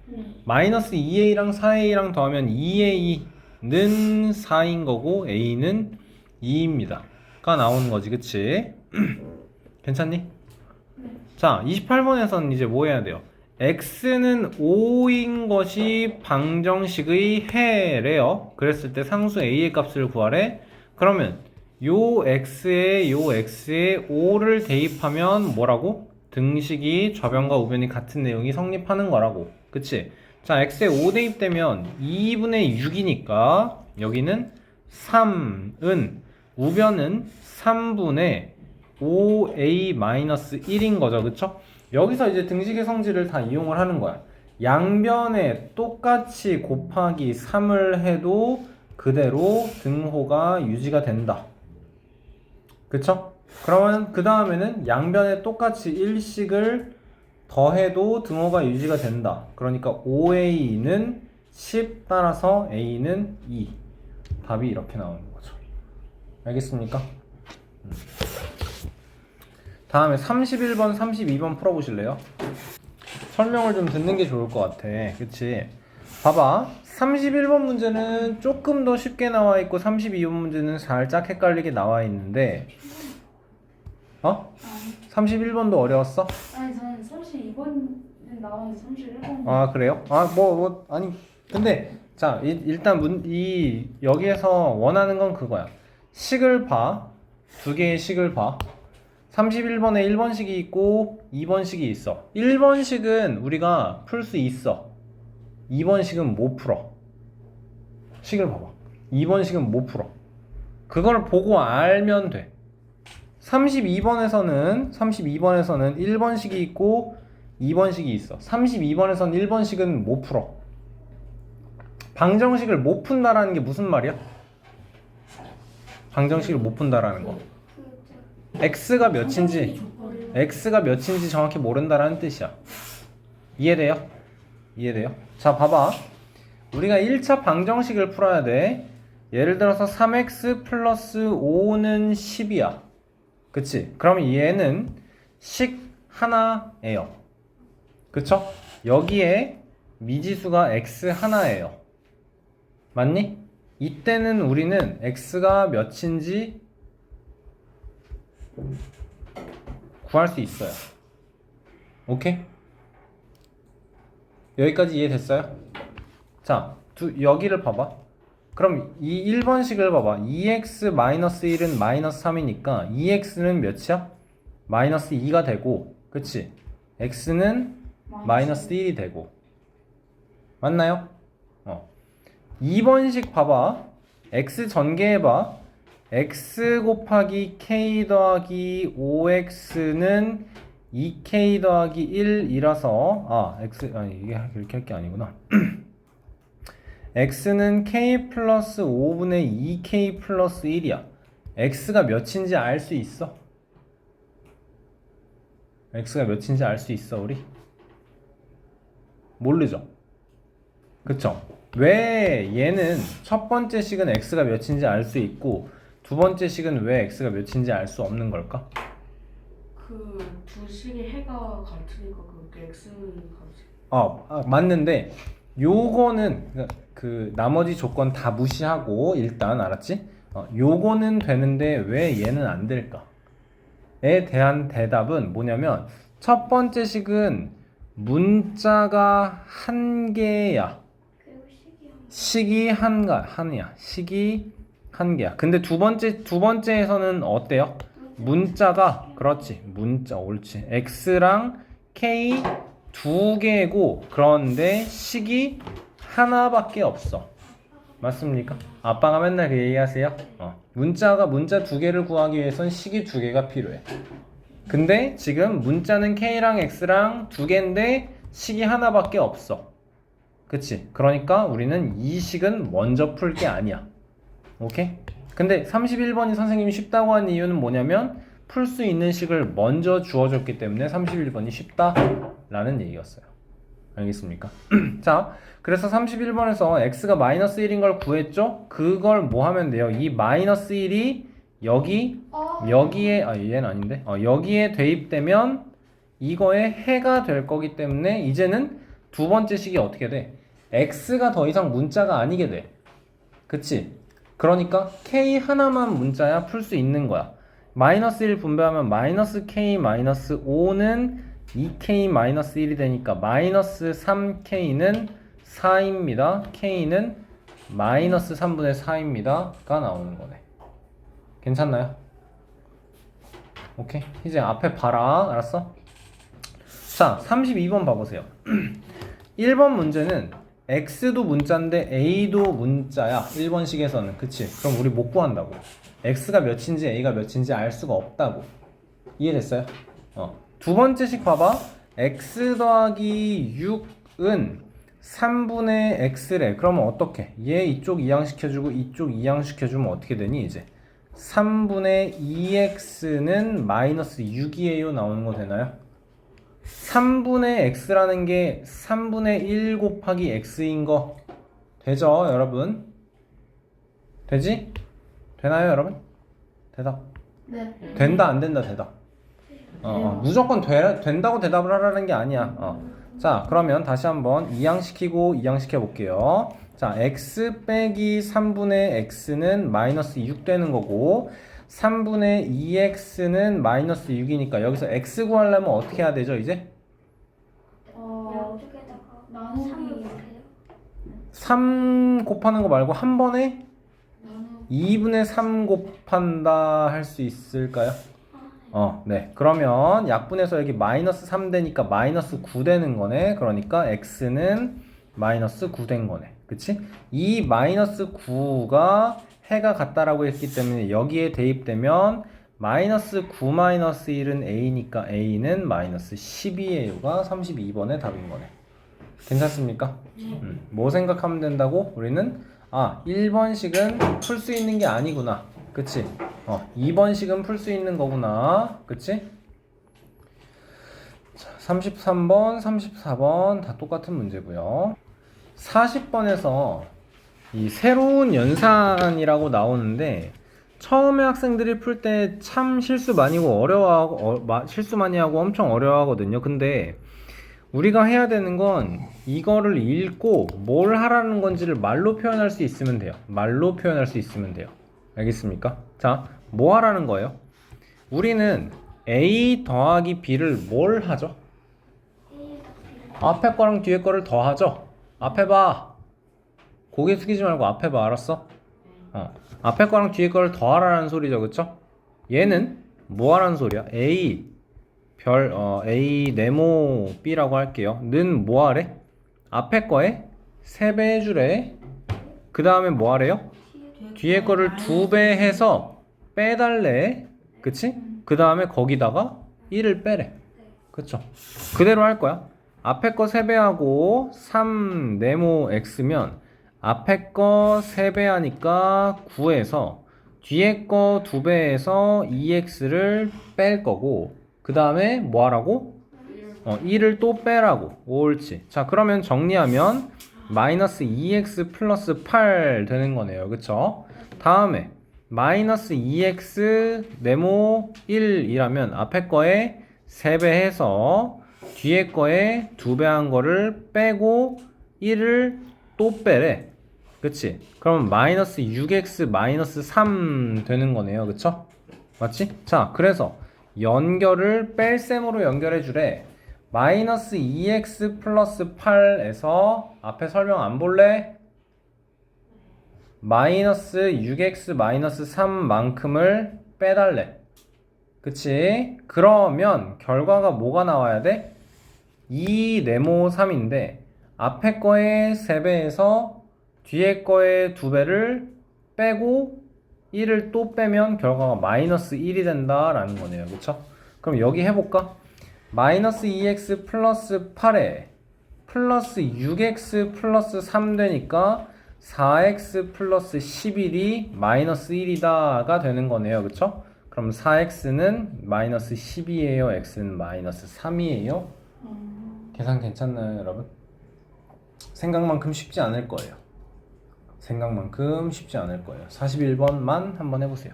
마이너스 2a랑 4a랑 더하면 2a는 4인 거고 a는 2입니다 가 나오는 거지. 그치? 괜찮니? 자 28번에서는 이제 뭐 해야 돼요? x는 5인 것이 방정식의 해래요. 그랬을 때 상수 a의 값을 구하래. 그러면 요 x에 5를 대입하면 뭐라고? 등식이 좌변과 우변이 같은 내용이 성립하는 거라고. 그치? 자 x에 5 대입되면 2분의 6이니까 여기는 3은 우변은 3분의 5a-1인 거죠. 그쵸? 여기서 이제 등식의 성질을 다 이용을 하는 거야. 양변에 똑같이 곱하기 3을 해도 그대로 등호가 유지가 된다. 그쵸? 그러면 그 다음에는 양변에 똑같이 1씩을 더해도 등호가 유지가 된다. 그러니까 5a는 10 따라서 a는 2. 답이 이렇게 나오는 거죠. 알겠습니까? 다음에 31번, 32번 풀어보실래요? 설명을 좀 듣는 게 좋을 것 같아. 그치? 봐봐. 31번 문제는 조금 더 쉽게 나와 있고 32번 문제는 살짝 헷갈리게 나와 있는데 31번도 어려웠어? 아니 저는 32번 나왔는데 31번. 아 그래요? 아니 근데 자 일단 여기에서 원하는 건 그거야. 식을 봐. 두 개의 식을 봐. 31번에 1번식이 있고 2번식이 있어. 1번식은 우리가 풀 수 있어. 2번식은 못 풀어. 식을 봐봐. 2번식은 못 풀어. 그걸 보고 알면 돼. 32번에서는 1번식이 있고 2번식이 있어. 32번에서는 1번식은 못 풀어. 방정식을 못 푼다라는 게 무슨 말이야? 방정식을 못 푼다라는 거. x가 몇인지 정확히 모른다라는 뜻이야. 이해돼요? 자, 봐봐. 우리가 1차 방정식을 풀어야 돼. 예를 들어서 3x 플러스 5는 10이야. 그치? 그럼 얘는 식 하나예요. 그쵸? 여기에 미지수가 x 하나예요. 맞니? 이때는 우리는 x가 몇인지 구할 수 있어요. 오케이? 여기까지 이해됐어요? 자, 여기를 봐봐. 그럼 이 1번식을 봐봐. 2x-1은 마이너스 3이니까 2x는 몇이야? 마이너스 2가 되고, 그치? x는 마이너스 1이 되고. 맞나요? 2번식 봐봐. x 전개해봐. x 곱하기 k 더하기 5x는 2k 더하기 1이라서 이게 이렇게 할 게 아니구나. x는 k 플러스 5분의 2k 플러스 1이야. x가 몇인지 알 수 있어? x가 몇인지 알 수 있어 우리? 모르죠? 그쵸? 왜 얘는 첫 번째 식은 x가 몇인지 알 수 있고 두 번째 식은 왜 x가 몇인지 알 수 없는 걸까? 그 두 식의 해가 같으니까 그렇게 x 값이. 맞는데 요거는 그 나머지 조건 다 무시하고 일단 알았지? 요거는 되는데 왜 얘는 안 될까? 에 대한 대답은 뭐냐면 첫 번째 식은 문자가 한 개야. 식이 한이야. 식이 한 개야. 근데 두 번째에서는 어때요? 문자가 그렇지. 문자 옳지. x랑 k 두 개고 그런데 식이 하나밖에 없어. 맞습니까? 아빠가 맨날 그 얘기하세요. 문자 두 개를 구하기 위해선 식이 두 개가 필요해. 근데 지금 문자는 k랑 x랑 두 개인데 식이 하나밖에 없어. 그치? 그러니까 우리는 이 식은 먼저 풀 게 아니야. 오케이? 근데 31번이 선생님이 쉽다고 한 이유는 뭐냐면 풀 수 있는 식을 먼저 주어줬기 때문에 31번이 쉽다라는 얘기였어요. 알겠습니까? 자, 그래서 31번에서 x가 마이너스 1인 걸 구했죠? 그걸 뭐 하면 돼요? 이 마이너스 1이 여기에 얘는 아닌데 여기에 대입되면 이거의 해가 될 거기 때문에 이제는 두 번째 식이 어떻게 돼? x가 더 이상 문자가 아니게 돼. 그치? 그러니까 k 하나만 문자야 풀 수 있는 거야. 마이너스 1 분배하면 마이너스 k 마이너스 5는 2k 마이너스 1이 되니까 마이너스 3k는 4입니다. k는 마이너스 3분의 4입니다. 가 나오는 거네. 괜찮나요? 오케이? 이제 앞에 봐라. 알았어? 자, 32번 봐보세요. 1번 문제는 x도 문자인데 a도 문자야. 1번식에서는. 그치? 그럼 우리 못 구한다고. x가 몇인지 a가 몇인지 알 수가 없다고. 이해됐어요? 두 번째 식 봐봐. x 더하기 6은 3분의 x래. 그러면 어떻게? 얘 이쪽 이항시켜주고 이쪽 이항시켜주면 어떻게 되니 이제? 3분의 2x는 마이너스 6이에요. 나오는 거 되나요? 3분의 x라는 게 3분의 1 곱하기 x인 거 되죠, 여러분? 되지? 되나요, 여러분? 대답. 네. 된다, 안 된다, 대답. 무조건 된다고 대답을 하라는 게 아니야. 자, 그러면 다시 한번 이항시키고 이항시켜 볼게요. 자, x 빼기 3분의 x는 마이너스 6 되는 거고 3분의 2x는 마이너스 6이니까 여기서 x 구하려면 어떻게 해야 되죠, 이제? 양쪽에다가 나누기. 3을 곱해요. 3 곱하는 거 말고 한 번에 나누기. 2분의 3 곱한다 할 수 있을까요? 네. 그러면 약분해서 여기 마이너스 3 되니까 마이너스 9 되는 거네. 그러니까 x는 마이너스 9 된 거네. 그치? 이 마이너스 9가 해가 같다라고 했기 때문에 여기에 대입되면 마이너스 9 마이너스 1은 a니까 a는 마이너스 12에요가 32번의 답인 거네. 괜찮습니까? 뭐 생각하면 된다고? 우리는 1번식은 풀 수 있는 게 아니구나. 그치? 2번식은 풀 수 있는 거구나. 그치? 자, 33번, 34번 다 똑같은 문제고요. 40번에서 이 새로운 연산이라고 나오는데 처음에 학생들이 풀 때 참 실수 많이 하고 엄청 어려워하거든요. 근데 우리가 해야 되는 건 이거를 읽고 뭘 하라는 건지를 말로 표현할 수 있으면 돼요. 말로 표현할 수 있으면 돼요. 알겠습니까? 자, 뭐 하라는 거예요? 우리는 A 더하기 B를 뭘 하죠? 앞에 거랑 뒤에 거를 더하죠? 앞에 봐. 고개 숙이지 말고 앞에 봐. 알았어? 앞에 거랑 뒤에 거를 더하라는 소리죠. 그쵸? 얘는 뭐 하라는 소리야? A A 네모 B라고 할게요. 는 뭐 하래? 앞에 거에 3배 해주래. 그 다음에 뭐 하래요? 뒤에 거를 2배 해서 빼달래. 그치? 그 다음에 거기다가 1을 빼래. 그쵸? 그대로 할 거야. 앞에 거 3배하고 3 네모 x면 앞에 거 3배 하니까 9에서 뒤에 거 2배해서 2x를 뺄 거고 그 다음에 뭐 하라고? 1을 또 빼라고. 옳지. 자, 그러면 정리하면 마이너스 2x 플러스 8 되는 거네요. 그쵸? 다음에 마이너스 2x 네모 1이라면 앞에 거에 3배 해서 뒤에 거에 2배 한 거를 빼고 1을 또 빼래. 그치? 그럼 마이너스 6x 마이너스 3 되는 거네요. 그쵸? 맞지? 자, 그래서 연결을 뺄셈으로 연결해 주래. 마이너스 2x 플러스 8에서 앞에 설명 안 볼래? 마이너스 6x 마이너스 3만큼을 빼달래. 그치? 그러면 결과가 뭐가 나와야 돼? 2 네모 3인데 앞에 거에 3배에서 뒤에 거에 2배를 빼고 1을 또 빼면 결과가 마이너스 1이 된다라는 거네요. 그쵸? 그럼 여기 해볼까? 마이너스 2x 플러스 8에 플러스 6x 플러스 3 되니까 4x 플러스 11이 마이너스 1이다가 되는 거네요. 그쵸? 그럼 4x는 마이너스 12예요. x는 마이너스 3이에요. 계산 괜찮나요, 여러분? 생각만큼 쉽지 않을 거예요. 생각만큼 쉽지 않을 거예요. 41번만 한번 해보세요.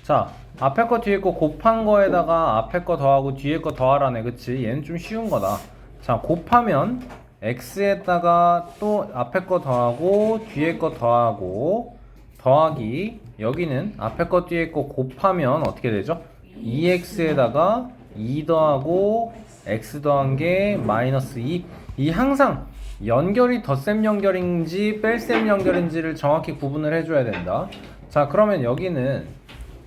자, 앞에 거 뒤에 거 곱한 거에다가 앞에 거 더하고 뒤에 거 더하라네. 그치? 얘는 좀 쉬운 거다. 자, 곱하면 x에다가 또 앞에 거 더하고 뒤에 거 더하고 더하기 여기는 앞에 거 뒤에 거 곱하면 어떻게 되죠? 2x에다가 2 더하고 x 더한 게 마이너스 2. 이 항상 연결이 덧셈 연결인지 뺄셈 연결인지를 정확히 구분을 해줘야 된다. 자, 그러면 여기는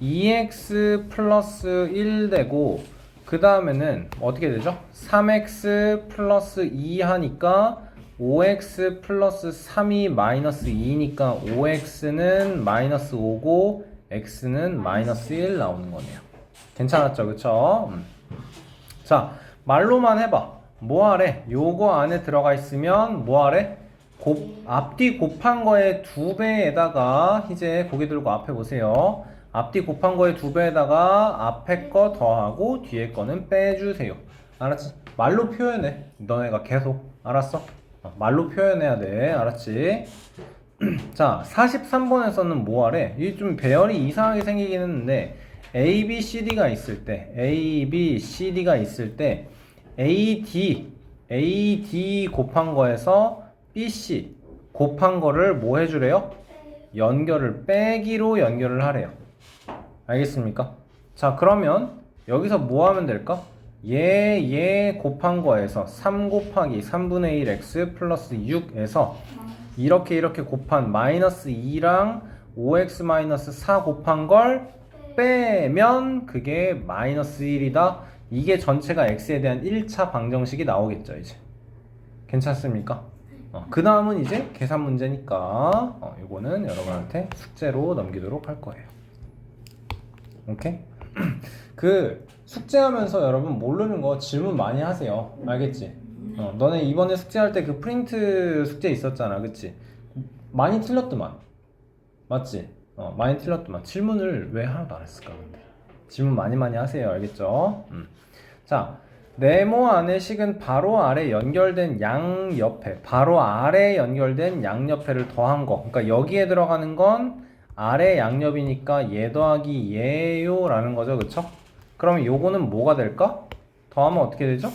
2x 플러스 1 되고 그 다음에는 어떻게 되죠? 3x 플러스 2 하니까 5x 플러스 3이 마이너스 2니까 5x는 마이너스 5고 x는 마이너스 1 나오는 거네요. 괜찮았죠? 그쵸? 자, 말로만 해봐. 뭐 하래? 요거 안에 들어가 있으면 뭐 하래? 앞뒤 곱한 거에 2배에다가 이제 고개 들고 앞에 보세요. 앞뒤 곱한 거에 2배에다가 앞에 거 더하고 뒤에 거는 빼주세요. 알았지? 말로 표현해. 너네가 계속. 알았어? 말로 표현해야 돼. 알았지? 자, 43번에서는 뭐 하래? 이게 좀 배열이 이상하게 생기긴 했는데 A, B, C, D가 있을 때 A, B, C, D가 있을 때 A, D AD 곱한 거에서 BC 곱한 거를 뭐 해주래요? 연결을 빼기로 연결을 하래요. 알겠습니까? 자, 그러면 여기서 뭐 하면 될까? 얘 곱한 거에서 3 곱하기 3분의 1x 플러스 6에서 이렇게 곱한 마이너스 2랑 5x 마이너스 4 곱한 걸 빼면 그게 마이너스 1이다. 이게 전체가 x에 대한 1차 방정식이 나오겠죠, 이제. 괜찮습니까? 그 다음은 이제 계산 문제니까 이거는 여러분한테 숙제로 넘기도록 할 거예요. 오케이? 그 숙제하면서 여러분 모르는 거 질문 많이 하세요. 알겠지? 너네 이번에 숙제할 때 그 프린트 숙제 있었잖아, 그치? 많이 틀렸더만. 맞지? 많이 틀렸더만. 질문을 왜 하나도 안 했을까 근데? 질문 많이 하세요. 알겠죠? 자, 네모 안의 식은 바로 아래 연결된 양옆에, 바로 아래 연결된 양옆에를 더한 거. 그러니까 여기에 들어가는 건 아래 양옆이니까 얘 더하기 얘요 라는 거죠. 그쵸? 그러면 요거는 뭐가 될까? 더하면 어떻게 되죠?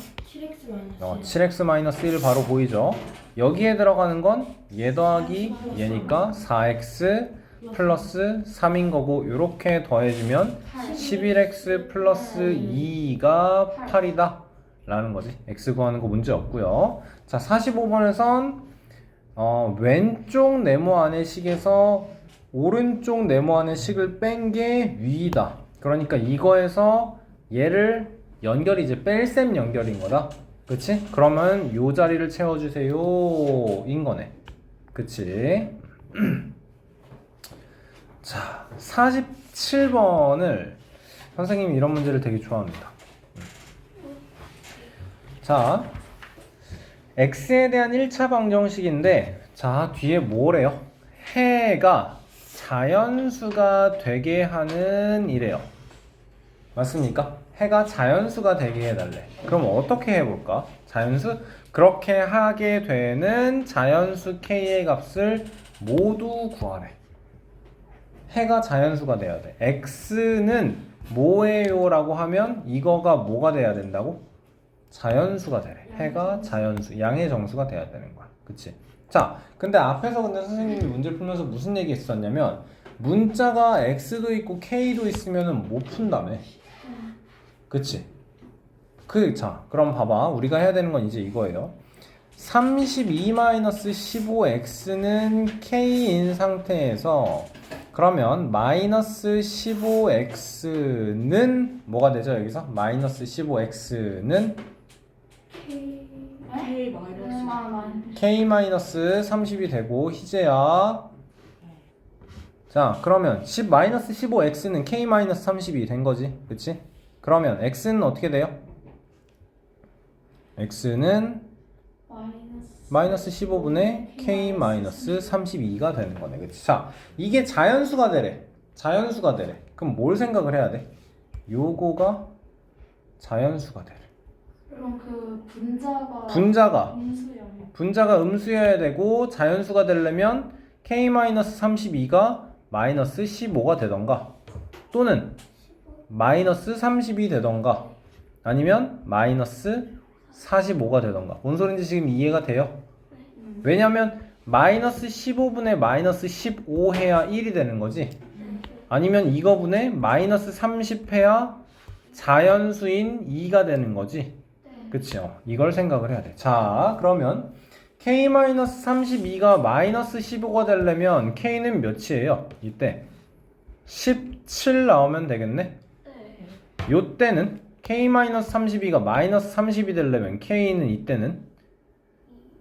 7x-1 바로 보이죠? 여기에 들어가는 건 얘 더하기 얘니까 4x 플러스 3인 거고, 요렇게 더해주면 11x 플러스 2가 8이다 라는 거지. x 구하는 거 문제 없고요. 자, 45번에선 왼쪽 네모 안의 식에서 오른쪽 네모 안의 식을 뺀 게 위이다. 그러니까 이거에서 얘를 연결이 이제 뺄셈 연결인 거다. 그치? 그러면 요 자리를 채워주세요 인 거네. 그치? 자, 47번을 선생님이 이런 문제를 되게 좋아합니다. 자, x에 대한 1차 방정식인데, 자, 뒤에 뭐래요? 해가 자연수가 되게 하는 이래요. 맞습니까? 해가 자연수가 되게 해달래. 그럼 어떻게 해볼까? 자연수? 그렇게 하게 되는 자연수 k의 값을 모두 구하래. 해가 자연수가 돼야 돼. x는 뭐예요? 라고 하면 이거가 뭐가 돼야 된다고? 자연수가 되래. 해가 자연수, 양의 정수가 돼야 되는 거야. 그치? 자, 근데 앞에서 근데 선생님이 문제를 풀면서 무슨 얘기 했었냐면, 문자가 x도 있고 k도 있으면은 못 푼다며. 그치? 자, 그럼 봐봐. 우리가 해야 되는 건 이제 이거예요. 32-15x는 k인 상태에서, 그러면 마이너스 15x는 뭐가 되죠, 여기서? 마이너스 15x는 k-30이 되고, 희재야. 자, 그러면 마이너스 15x는 k-30이 된 거지. 그치? 그러면 x는 어떻게 돼요? x는 마이너스 15분의 k-32가 되는 거네. 그치? 자, 이게 자연수가 되래. 자연수가 되래. 그럼 뭘 생각을 해야 돼? 요거가 자연수가 되래. 그럼 그 분자가 음수형. 분자가 음수여야 되고, 자연수가 되려면 k-32가 마이너스 15가 되던가, 또는 마이너스 30이 되던가, 아니면 마이너스 45가 되던가. 뭔 소린지 지금 이해가 돼요? 왜냐면 마이너스 15분의 마이너스 15 해야 1이 되는 거지. 아니면 이거분의 마이너스 30 해야 자연수인 2가 되는 거지. 그치요? 이걸 생각을 해야 돼. 자, 그러면 k-32가 마이너스 15가 되려면 k는 몇이에요? 이때 17 나오면 되겠네? 요때는 k-32가 마이너스 30이 되려면 k는 이때는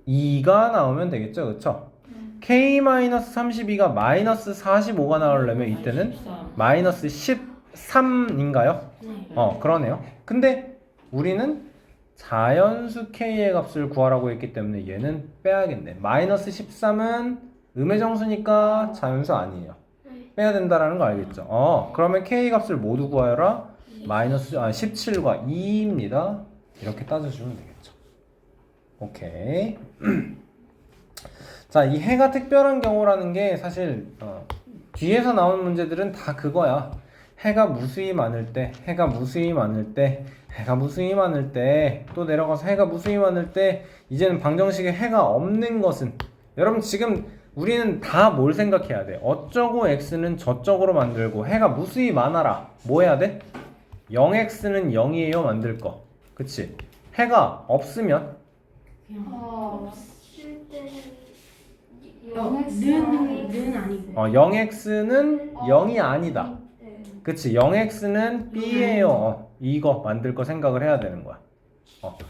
2가 나오면 되겠죠? 그쵸? k-32가 마이너스 45가 나오려면 이때는 마이너스 13인가요? 그러네요. 근데 우리는 자연수 k의 값을 구하라고 했기 때문에 얘는 빼야겠네. 마이너스 13은 음의 정수니까 자연수 아니에요. 빼야 된다라는 거 알겠죠? 그러면 k 값을 모두 구하여라. 마이너스 17과 2입니다. 이렇게 따져주면 되겠죠. 오케이. 자, 이 해가 특별한 경우라는 게 사실 뒤에서 나오는 문제들은 다 그거야. 해가 무수히 많을 때, 해가 무수히 많을 때, 해가 무수히 많을 때, 또 내려가서 해가 무수히 많을 때, 이제는 방정식에 해가 없는 것은, 여러분 지금 우리는 다 뭘 생각해야 돼? 어쩌고 x는 저쪽으로 만들고 해가 무수히 많아라. 뭐 해야 돼? 0x는 0이에요 만들 거. 그치? 해가 없으면 없을 때는 는 아니고 0x는 0이 아니다. 네. 그치? 0x는 b예요. 이거 만들 거 생각을 해야 되는 거야.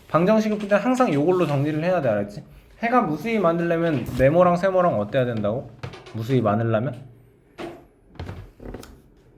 방정식을 풀 때 항상 이걸로 정리를 해야 돼. 알았지? 해가 무수히 많으려면 네모랑 세모랑 어때야 된다고? 무수히 많으려면?